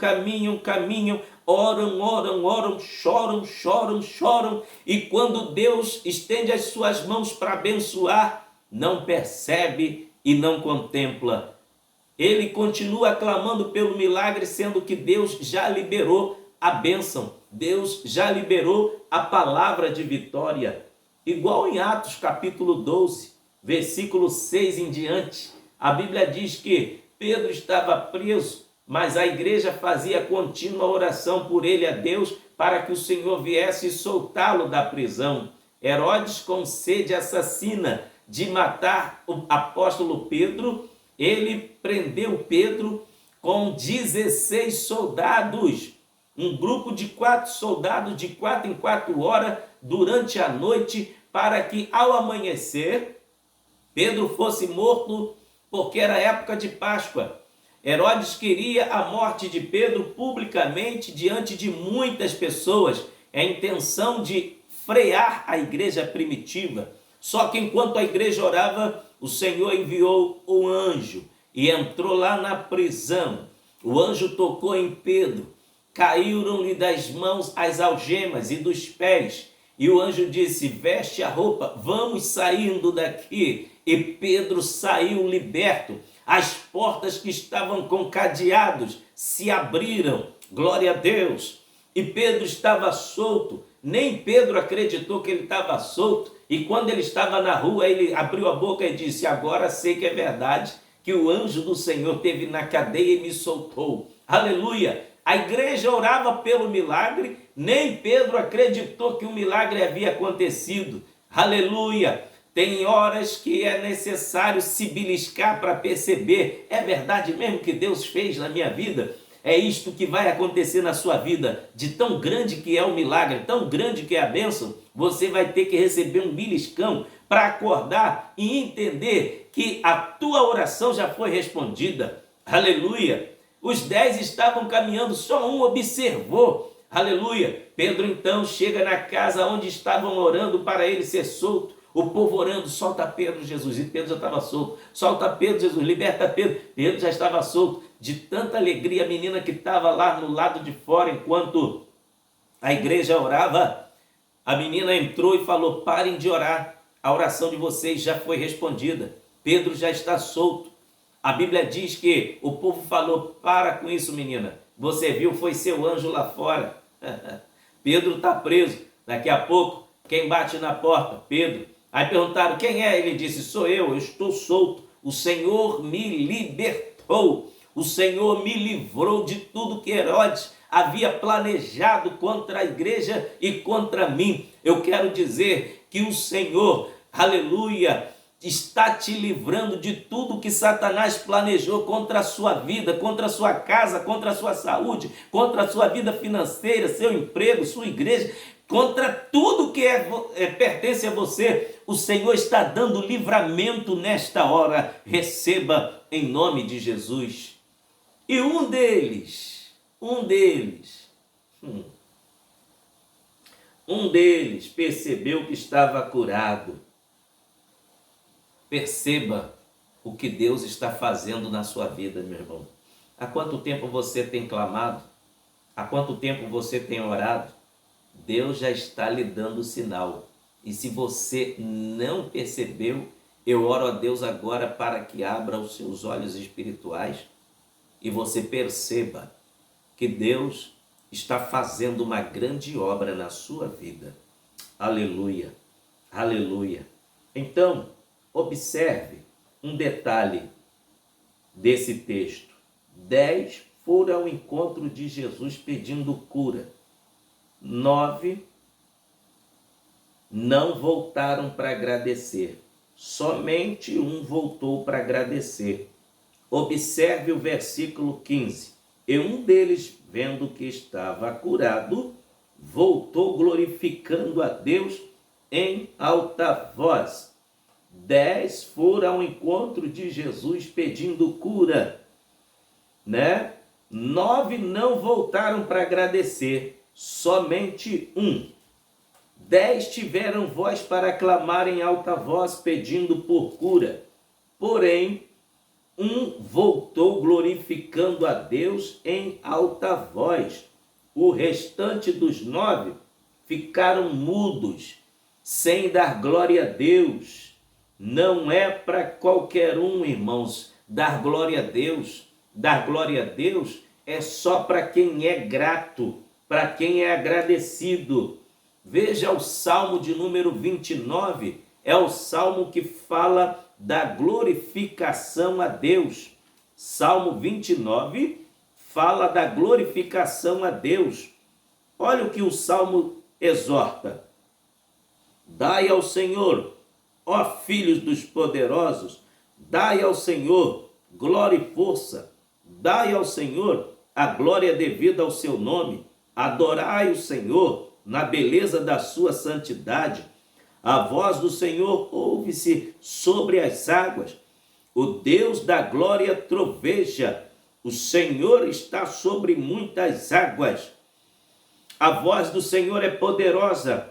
oram, choram, e quando Deus estende as suas mãos para abençoar, não percebe e não contempla. Ele continua clamando pelo milagre, sendo que Deus já liberou a bênção, Deus já liberou a palavra de vitória. Igual em Atos capítulo 12, versículo 6 em diante, a Bíblia diz que Pedro estava preso, mas a igreja fazia contínua oração por ele a Deus para que o Senhor viesse soltá-lo da prisão. Herodes, com sede assassina de matar o apóstolo Pedro, ele prendeu Pedro com 16 soldados, um grupo de 4 soldados de 4 em 4 horas durante a noite, para que ao amanhecer Pedro fosse morto, porque era época de Páscoa. Herodes queria a morte de Pedro publicamente diante de muitas pessoas. É a intenção de frear a igreja primitiva. Só que enquanto a igreja orava, o Senhor enviou um anjo e entrou lá na prisão. O anjo tocou em Pedro, caíram-lhe das mãos as algemas e dos pés. E o anjo disse: veste a roupa, vamos saindo daqui. E Pedro saiu liberto. As portas que estavam com cadeados se abriram. Glória a Deus. E Pedro estava solto. Nem Pedro acreditou que ele estava solto. E quando ele estava na rua, ele abriu a boca e disse: agora sei que é verdade, que o anjo do Senhor esteve na cadeia e me soltou. Aleluia! A igreja orava pelo milagre, nem Pedro acreditou que o milagre havia acontecido. Aleluia! Tem horas que é necessário se beliscar para perceber: é verdade mesmo que Deus fez na minha vida? É isto que vai acontecer na sua vida. De tão grande que é o milagre, tão grande que é a bênção, você vai ter que receber um beliscão para acordar e entender que a tua oração já foi respondida. Aleluia! Os 10 estavam caminhando, só um observou. Aleluia! Pedro então chega na casa onde estavam orando para ele ser solto. O povo orando: solta Pedro, Jesus. E Pedro já estava solto. Solta Pedro, Jesus. Liberta Pedro. Pedro já estava solto. De tanta alegria, a menina que estava lá no lado de fora, enquanto a igreja orava, a menina entrou e falou: parem de orar. A oração de vocês já foi respondida. Pedro já está solto. A Bíblia diz que o povo falou: para com isso, menina. Você viu, foi seu anjo lá fora. Pedro está preso. Daqui a pouco, quem bate na porta? Pedro. Aí perguntaram: quem é? Ele disse: sou eu estou solto. O Senhor me libertou. O Senhor me livrou de tudo que Herodes havia planejado contra a igreja e contra mim. Eu quero dizer que o Senhor, aleluia, está te livrando de tudo que Satanás planejou contra a sua vida, contra a sua casa, contra a sua saúde, contra a sua vida financeira, seu emprego, sua igreja, contra tudo que pertence a você. O Senhor está dando livramento nesta hora. Receba em nome de Jesus. E um deles, Um deles percebeu que estava curado. Perceba o que Deus está fazendo na sua vida, meu irmão. Há quanto tempo você tem clamado? Há quanto tempo você tem orado? Deus já está lhe dando sinal. E se você não percebeu, eu oro a Deus agora para que abra os seus olhos espirituais e você perceba que Deus está fazendo uma grande obra na sua vida. Aleluia, aleluia. Então, observe um detalhe desse texto. 10 foram ao encontro de Jesus pedindo cura. 9 não voltaram para agradecer. Somente um voltou para agradecer. Observe o versículo 15. E um deles, vendo que estava curado, voltou glorificando a Deus em alta voz. 10 foram ao encontro de Jesus pedindo cura, 9 não voltaram para agradecer, somente um. 10 tiveram voz para clamar em alta voz pedindo por cura, porém um voltou glorificando a Deus em alta voz. O restante dos 9 ficaram mudos, sem dar glória a Deus. Não é para qualquer um, irmãos, dar glória a Deus. Dar glória a Deus é só para quem é grato, para quem é agradecido. Veja o Salmo de número 29, é o Salmo que fala da glorificação a Deus. Salmo 29 fala da glorificação a Deus. Olha o que o Salmo exorta. Dai ao Senhor, ó filhos dos poderosos, dai ao Senhor glória e força, dai ao Senhor a glória devida ao seu nome, adorai o Senhor na beleza da sua santidade. A voz do Senhor ouve-se sobre as águas, o Deus da glória troveja, o Senhor está sobre muitas águas. A voz do Senhor é poderosa,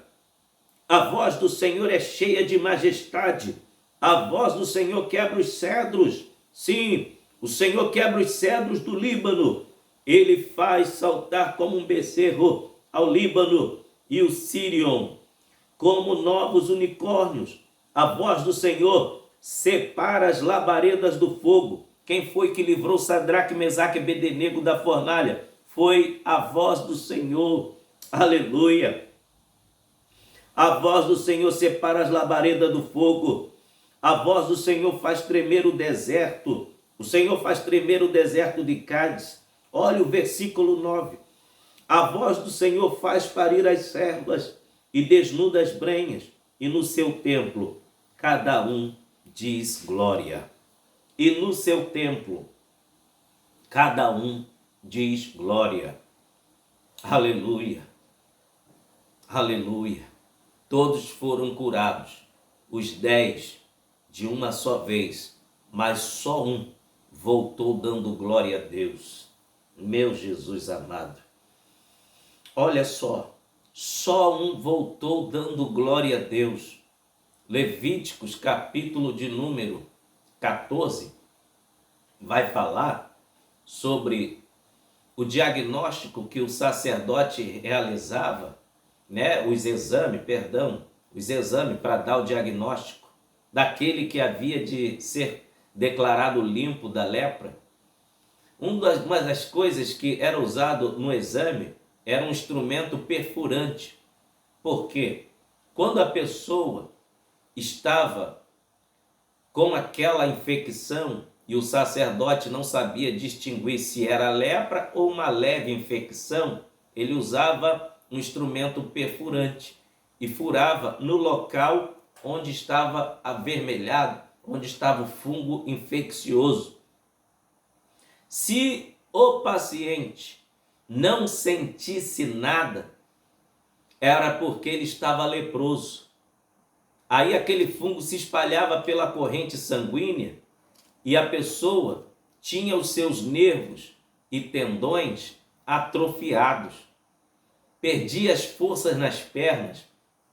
a voz do Senhor é cheia de majestade, a voz do Senhor quebra os cedros. Sim, o Senhor quebra os cedros do Líbano, ele faz saltar como um becerro ao Líbano e o Sirion como novos unicórnios. A voz do Senhor separa as labaredas do fogo. Quem foi que livrou Sadraque, Mesaque e Abednego da fornalha? Foi a voz do Senhor. Aleluia. A voz do Senhor separa as labaredas do fogo. A voz do Senhor faz tremer o deserto. O Senhor faz tremer o deserto de Cádiz. Olha o versículo 9. A voz do Senhor faz parir as servas e desnuda as brenhas. E no seu templo, cada um diz glória. E no seu templo, cada um diz glória. Aleluia. Aleluia. Todos foram curados, os 10 de uma só vez, mas só um voltou dando glória a Deus. Meu Jesus amado. Olha só um voltou dando glória a Deus. Levíticos, capítulo de número 14, vai falar sobre o diagnóstico que o sacerdote realizava, os exames para dar o diagnóstico daquele que havia de ser declarado limpo da lepra. Uma das coisas que era usado no exame era um instrumento perfurante. Por quê? Quando a pessoa estava com aquela infecção e o sacerdote não sabia distinguir se era lepra ou uma leve infecção, ele usava um instrumento perfurante e furava no local onde estava avermelhado, onde estava o fungo infeccioso. Se o paciente não sentisse nada, era porque ele estava leproso. Aí aquele fungo se espalhava pela corrente sanguínea e a pessoa tinha os seus nervos e tendões atrofiados. perdia as forças nas pernas,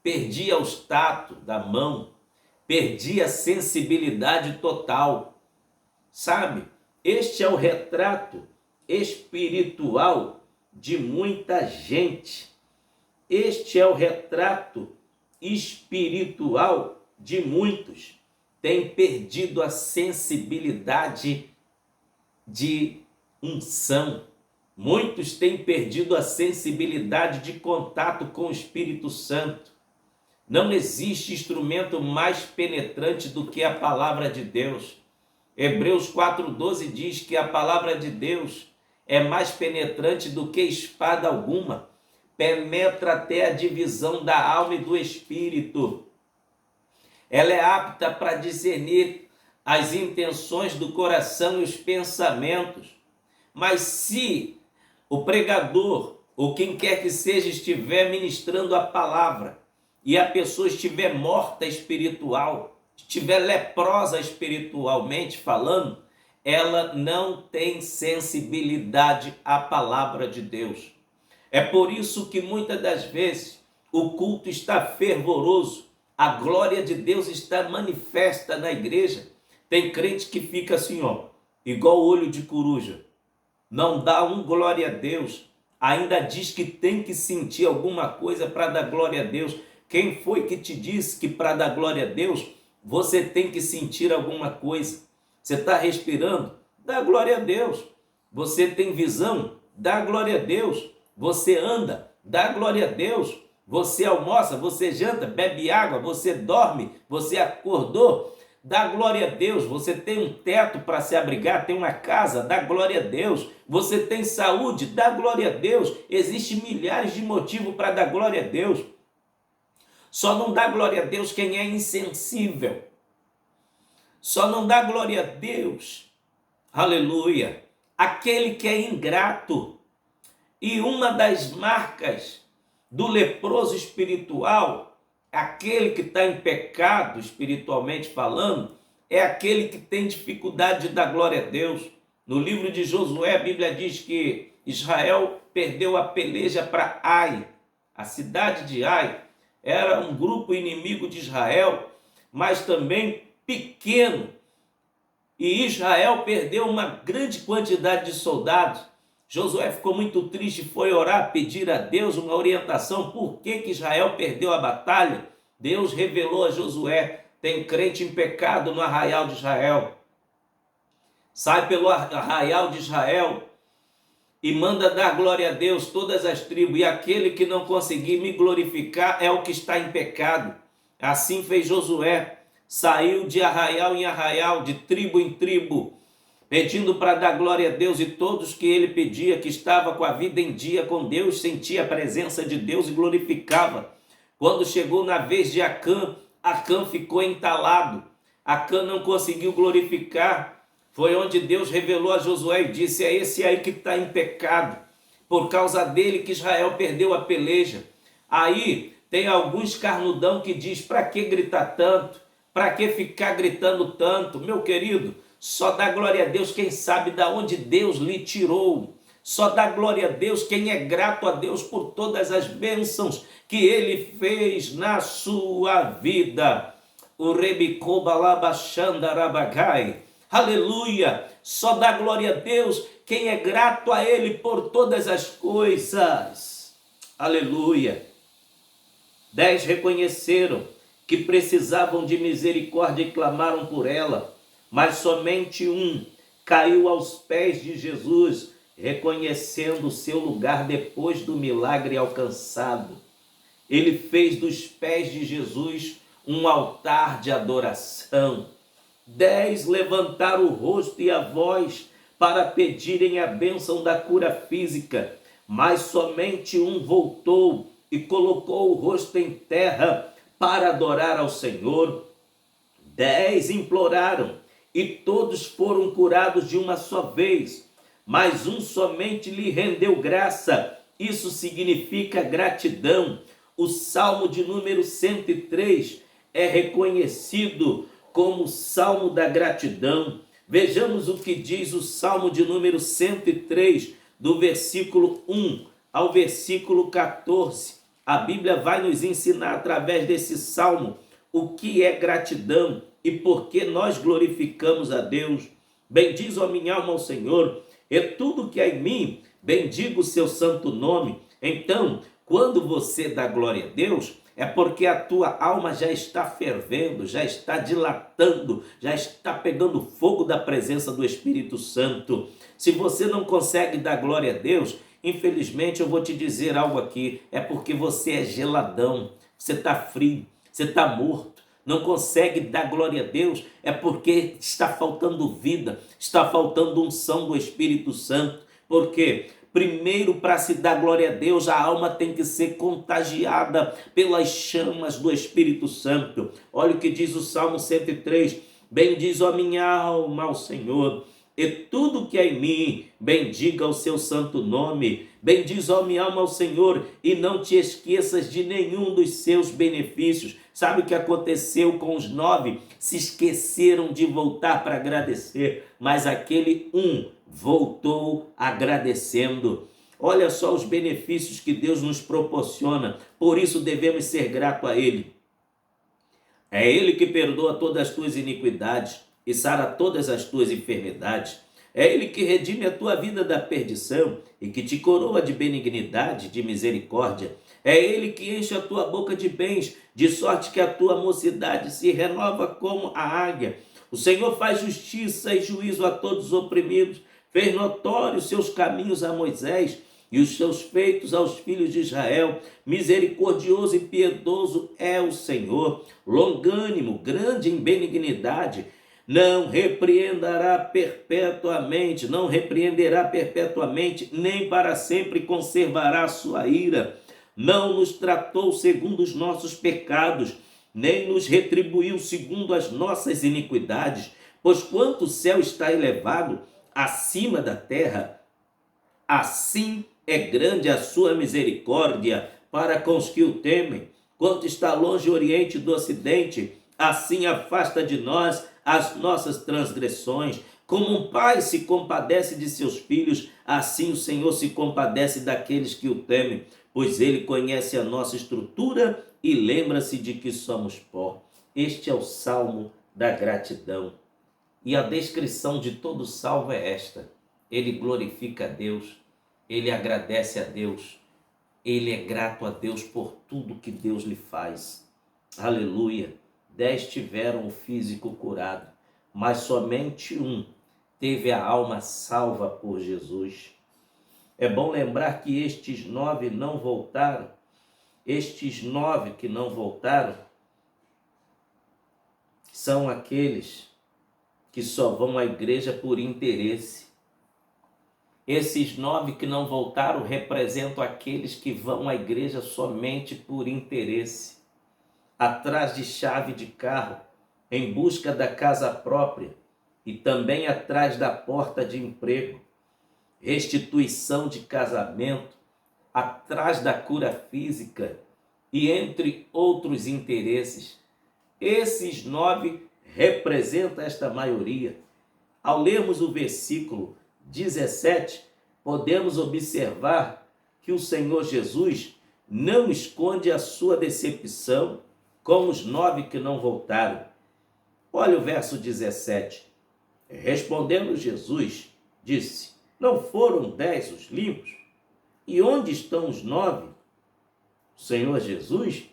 perdia o tato da mão, perdia a sensibilidade total. Sabe? Este é o retrato espiritual de muita gente. Este é o retrato espiritual de muitos. Tem perdido a sensibilidade de unção. Muitos têm perdido a sensibilidade de contato com o Espírito Santo. Não existe instrumento mais penetrante do que a palavra de Deus. Hebreus 4,12 diz que a palavra de Deus é mais penetrante do que espada alguma, penetra até a divisão da alma e do espírito. Ela é apta para discernir as intenções do coração e os pensamentos. Mas se o pregador, ou quem quer que seja, estiver ministrando a palavra e a pessoa estiver morta espiritual, estiver leprosa espiritualmente falando, ela não tem sensibilidade à palavra de Deus. É por isso que muitas das vezes o culto está fervoroso, a glória de Deus está manifesta na igreja. Tem crente que fica assim, igual olho de coruja. Não dá um glória a Deus, ainda diz que tem que sentir alguma coisa para dar glória a Deus. Quem foi que te disse que para dar glória a Deus, você tem que sentir alguma coisa? Você está respirando? Dá glória a Deus. Você tem visão? Dá glória a Deus. Você anda? Dá glória a Deus. Você almoça, você janta, bebe água, você dorme, você acordou? Dá glória a Deus. Você tem um teto para se abrigar, tem uma casa, dá glória a Deus. Você tem saúde, dá glória a Deus. Existem milhares de motivos para dar glória a Deus. Só não dá glória a Deus quem é insensível. Só não dá glória a Deus, aleluia, aquele que é ingrato. E uma das marcas do leproso espiritual, aquele que está em pecado espiritualmente falando, é aquele que tem dificuldade de dar glória a Deus. No livro de Josué, a Bíblia diz que Israel perdeu a peleja para Ai. A cidade de Ai era um grupo inimigo de Israel, mas também pequeno. E Israel perdeu uma grande quantidade de soldados. Josué ficou muito triste, foi orar, pedir a Deus uma orientação. Por que Israel perdeu a batalha? Deus revelou a Josué: tem crente em pecado no arraial de Israel. Sai pelo arraial de Israel e manda dar glória a Deus todas as tribos, e aquele que não conseguir me glorificar é o que está em pecado. Assim fez Josué, saiu de arraial em arraial, de tribo em tribo, pedindo para dar glória a Deus, e todos que ele pedia, que estava com a vida em dia com Deus, sentia a presença de Deus e glorificava. Quando chegou na vez de Acã, Acã ficou entalado, Acã não conseguiu glorificar. Foi onde Deus revelou a Josué e disse: é esse aí que está em pecado, por causa dele que Israel perdeu a peleja. Aí tem alguns carnudão que diz: para que gritar tanto? Para que ficar gritando tanto? Meu querido, só dá glória a Deus quem sabe de onde Deus lhe tirou. Só dá glória a Deus quem é grato a Deus por todas as bênçãos que ele fez na sua vida. O Rebicobalabachandarabagai. Aleluia! Só dá glória a Deus quem é grato a ele por todas as coisas. Aleluia! 10 reconheceram que precisavam de misericórdia e clamaram por ela, mas somente um caiu aos pés de Jesus, reconhecendo o seu lugar depois do milagre alcançado. Ele fez dos pés de Jesus um altar de adoração. 10 levantaram o rosto e a voz para pedirem a bênção da cura física, mas somente um voltou e colocou o rosto em terra para adorar ao Senhor. 10 imploraram e todos foram curados de uma só vez, mas um somente lhe rendeu graça. Isso significa gratidão. O Salmo de número 103 é reconhecido como o Salmo da gratidão. Vejamos o que diz o Salmo de número 103, do versículo 1 ao versículo 14. A Bíblia vai nos ensinar através desse salmo o que é gratidão e por que nós glorificamos a Deus. Bendiz, ó minha alma, ao Senhor, e tudo que há em mim, bendiga o seu santo nome. Então, quando você dá glória a Deus, é porque a tua alma já está fervendo, já está dilatando, já está pegando fogo da presença do Espírito Santo. Se você não consegue dar glória a Deus, infelizmente eu vou te dizer algo aqui, é porque você é geladão, você está frio, você está morto, não consegue dar glória a Deus, é porque está faltando vida, está faltando unção do Espírito Santo. Por quê? Primeiro, para se dar glória a Deus, a alma tem que ser contagiada pelas chamas do Espírito Santo. Olha o que diz o Salmo 103. Bendiz, ó minha alma, ao Senhor, e tudo que há em mim, bendiga o seu santo nome. Bendiz, ó minha alma, ao Senhor, e não te esqueças de nenhum dos seus benefícios. Sabe o que aconteceu com os 9? Se esqueceram de voltar para agradecer, mas aquele voltou agradecendo. Olha só os benefícios que Deus nos proporciona, por isso devemos ser gratos a Ele. É Ele que perdoa todas as tuas iniquidades e sara todas as tuas enfermidades. É Ele que redime a tua vida da perdição e que te coroa de benignidade, de misericórdia. É Ele que enche a tua boca de bens, de sorte que a tua mocidade se renova como a águia. O Senhor faz justiça e juízo a todos os oprimidos, fez notórios seus caminhos a Moisés e os seus feitos aos filhos de Israel. Misericordioso e piedoso é o Senhor, longânimo, grande em benignidade, não repreenderá perpetuamente, nem para sempre conservará a sua ira. Não nos tratou segundo os nossos pecados, nem nos retribuiu segundo as nossas iniquidades. Pois quanto o céu está elevado acima da terra, assim é grande a sua misericórdia para com os que o temem. Quanto está longe o oriente do ocidente, assim afasta de nós as nossas transgressões. Como um pai se compadece de seus filhos, assim o Senhor se compadece daqueles que o temem, pois ele conhece a nossa estrutura e lembra-se de que somos pó. Este é o salmo da gratidão. E a descrição de todo salmo é esta: ele glorifica a Deus, ele agradece a Deus, ele é grato a Deus por tudo que Deus lhe faz. Aleluia! 10 tiveram o físico curado, mas somente um teve a alma salva por Jesus. É bom lembrar que estes 9 não voltaram. Estes 9 que não voltaram são aqueles que só vão à igreja por interesse. Esses 9 que não voltaram representam aqueles que vão à igreja somente por interesse, atrás de chave de carro, em busca da casa própria e também atrás da porta de emprego, restituição de casamento, atrás da cura física e entre outros interesses. Esses 9 representam esta maioria. Ao lermos o versículo 17, podemos observar que o Senhor Jesus não esconde a sua decepção com os 9 que não voltaram. Olha o verso 17. Respondendo Jesus, disse: não foram 10 os limpos? E onde estão os 9? O Senhor Jesus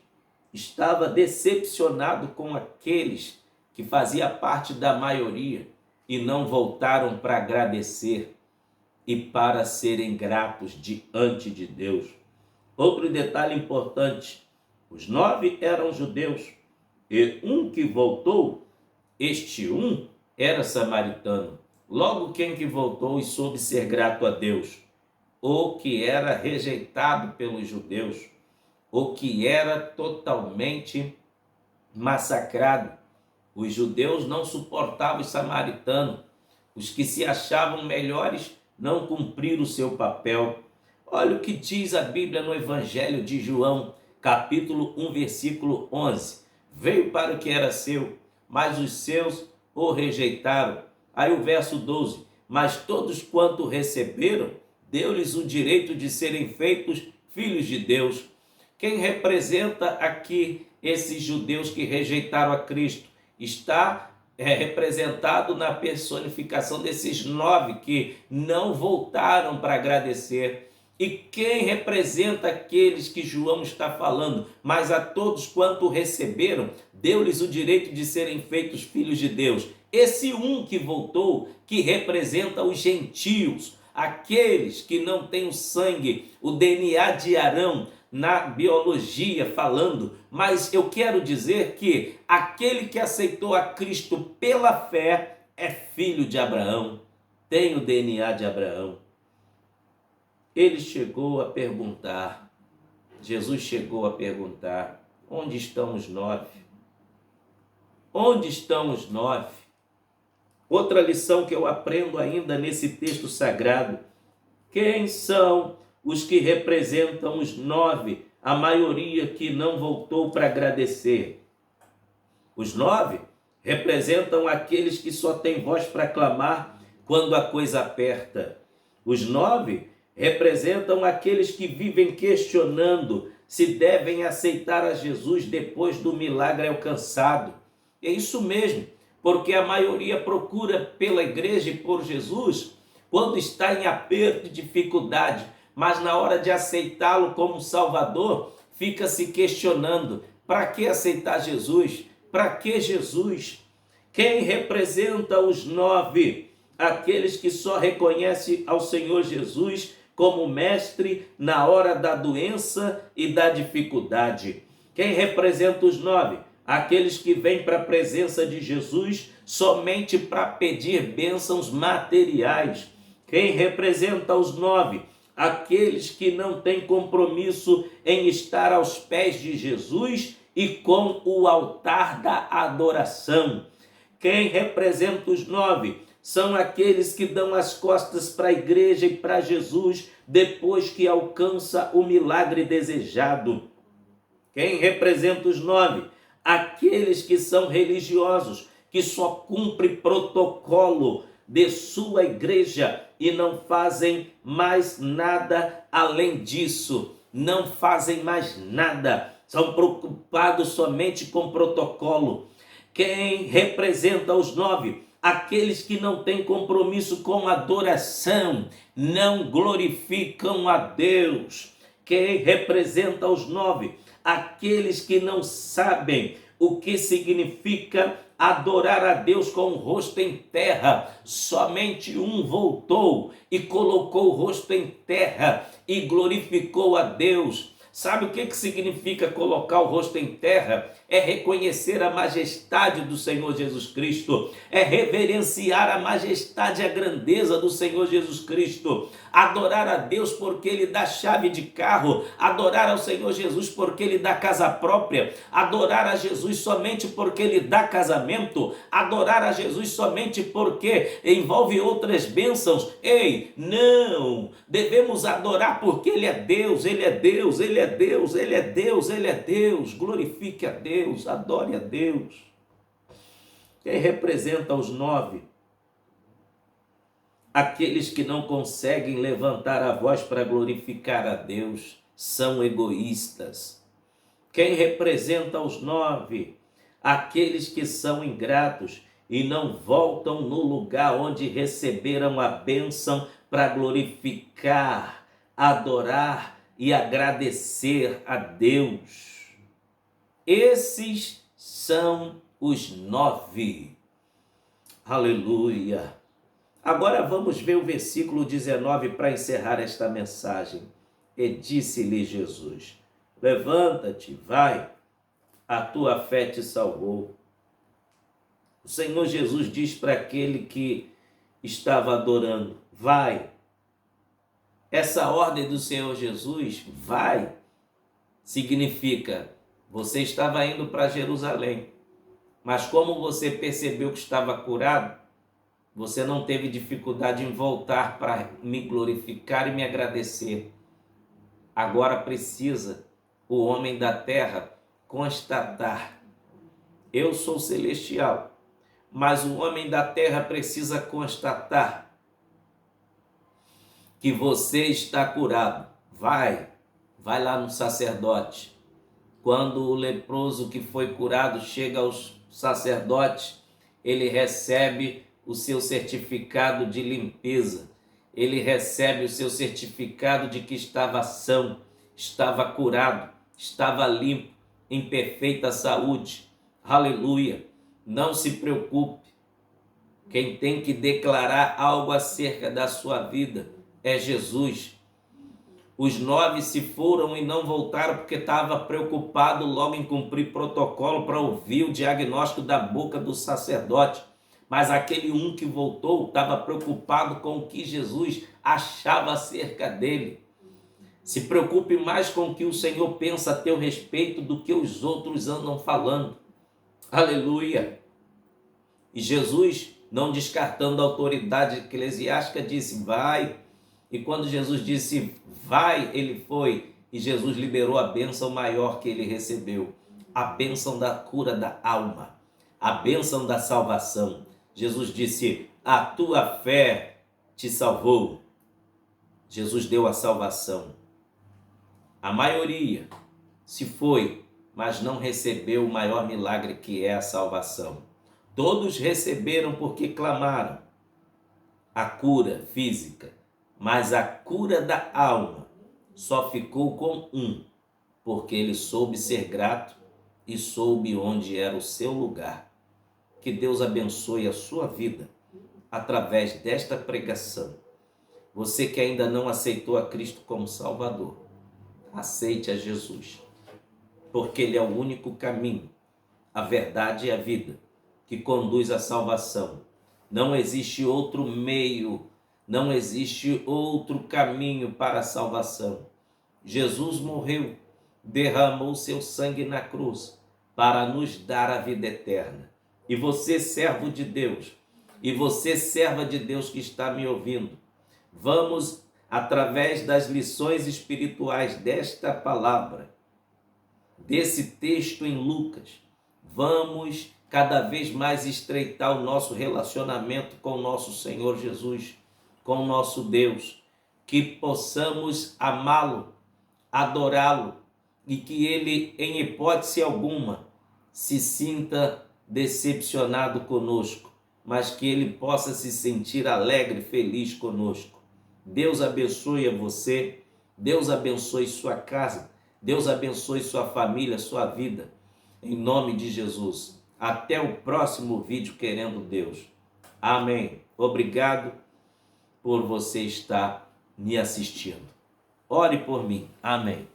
estava decepcionado com aqueles que faziam parte da maioria e não voltaram para agradecer e para serem gratos diante de Deus. Outro detalhe importante: os 9 eram judeus e um que voltou, este um era samaritano. Logo, quem que voltou e soube ser grato a Deus? O que era rejeitado pelos judeus, o que era totalmente massacrado. Os judeus não suportavam os samaritanos. Os que se achavam melhores não cumpriram o seu papel. Olha o que diz a Bíblia no Evangelho de João, capítulo 1, versículo 11. Veio para o que era seu, mas os seus o rejeitaram. Aí o verso 12. Mas todos quanto receberam, deu-lhes o direito de serem feitos filhos de Deus. Quem representa aqui esses judeus que rejeitaram a Cristo? Está representado na personificação desses 9 que não voltaram para agradecer. E quem representa aqueles que João está falando? Mas a todos quanto receberam, deu-lhes o direito de serem feitos filhos de Deus. Esse que voltou, que representa os gentios, aqueles que não têm o sangue, o DNA de Arão, na biologia falando, mas eu quero dizer que aquele que aceitou a Cristo pela fé é filho de Abraão, tem o DNA de Abraão. Ele chegou a perguntar, Jesus chegou a perguntar, onde estão os 9? Onde estão os 9? Outra lição que eu aprendo ainda nesse texto sagrado, quem são os que representam os 9, a maioria que não voltou para agradecer? Os 9 representam aqueles que só têm voz para clamar quando a coisa aperta. Os 9 representam aqueles que vivem questionando se devem aceitar a Jesus depois do milagre alcançado. É isso mesmo, porque a maioria procura pela igreja e por Jesus quando está em aperto e dificuldade, mas na hora de aceitá-lo como Salvador, fica se questionando, para que aceitar Jesus? Para que Jesus? Quem representa os 9? Aqueles que só reconhecem ao Senhor Jesus como mestre na hora da doença e da dificuldade. Quem representa os 9? Aqueles que vêm para a presença de Jesus somente para pedir bênçãos materiais. Quem representa os 9? Aqueles que não têm compromisso em estar aos pés de Jesus e com o altar da adoração. Quem representa os 9? São aqueles que dão as costas para a igreja e para Jesus depois que alcança o milagre desejado. Quem representa os 9? Aqueles que são religiosos, que só cumprem protocolo de sua igreja e não fazem mais nada além disso. Não fazem mais nada. São preocupados somente com protocolo. Quem representa os 9? Aqueles que não têm compromisso com adoração, não glorificam a Deus. Quem representa os 9? Aqueles que não sabem o que significa adorar a Deus com o rosto em terra. Somente voltou e colocou o rosto em terra e glorificou a Deus. Sabe o que significa colocar o rosto em terra? É reconhecer a majestade do Senhor Jesus Cristo, é reverenciar a majestade e a grandeza do Senhor Jesus Cristo, adorar a Deus porque Ele dá chave de carro, adorar ao Senhor Jesus porque Ele dá casa própria, adorar a Jesus somente porque Ele dá casamento, adorar a Jesus somente porque envolve outras bênçãos. Ei, não! Devemos adorar porque Ele é Deus, Ele é Deus, Ele é Deus, Ele é Deus, Ele é Deus. Glorifique a Deus, adore a Deus. Quem representa os 9? Aqueles que não conseguem levantar a voz para glorificar a Deus são egoístas. Quem representa os 9? Aqueles que são ingratos e não voltam no lugar onde receberam a bênção para glorificar, adorar e agradecer a Deus. Esses são os 9. Aleluia. Agora vamos ver o versículo 19 para encerrar esta mensagem. E disse-lhe Jesus: levanta-te, vai, a tua fé te salvou. O Senhor Jesus diz para aquele que estava adorando: vai. Essa ordem do Senhor Jesus, vai, significa: você estava indo para Jerusalém, mas como você percebeu que estava curado, você não teve dificuldade em voltar para me glorificar e me agradecer. Agora precisa o homem da terra constatar: eu sou celestial, mas o homem da terra precisa constatar: que você está curado, vai lá no sacerdote. Quando o leproso que foi curado chega aos sacerdotes, ele recebe o seu certificado de limpeza, ele recebe o seu certificado de que estava são, estava curado, estava limpo, em perfeita saúde. Aleluia! Não se preocupe. Quem tem que declarar algo acerca da sua vida é Jesus. Os 9 se foram e não voltaram porque estava preocupado logo em cumprir protocolo para ouvir o diagnóstico da boca do sacerdote. Mas aquele um que voltou estava preocupado com o que Jesus achava acerca dele. Se preocupe mais com o que o Senhor pensa a teu respeito do que os outros andam falando. Aleluia! E Jesus, não descartando a autoridade eclesiástica, disse: vai. E quando Jesus disse vai, ele foi. E Jesus liberou a bênção maior que ele recebeu, a bênção da cura da alma, a bênção da salvação. Jesus disse: a tua fé te salvou. Jesus deu a salvação. A maioria se foi, mas não recebeu o maior milagre, que é a salvação. Todos receberam porque clamaram a cura física, mas a cura da alma só ficou com um, porque ele soube ser grato e soube onde era o seu lugar. Que Deus abençoe a sua vida através desta pregação. Você que ainda não aceitou a Cristo como Salvador, aceite a Jesus, porque Ele é o único caminho, a verdade e a vida que conduz à salvação. Não existe outro meio, não existe outro caminho para a salvação. Jesus morreu, derramou seu sangue na cruz para nos dar a vida eterna. E você, servo de Deus, e você, serva de Deus que está me ouvindo, vamos, através das lições espirituais desta palavra, desse texto em Lucas, vamos cada vez mais estreitar o nosso relacionamento com o nosso Senhor Jesus, com o nosso Deus, que possamos amá-lo, adorá-lo e que ele, em hipótese alguma, se sinta decepcionado conosco, mas que ele possa se sentir alegre, feliz conosco. Deus abençoe a você, Deus abençoe sua casa, Deus abençoe sua família, sua vida, em nome de Jesus. Até o próximo vídeo, querendo Deus. Amém. Obrigado por você estar me assistindo. Ore por mim. Amém.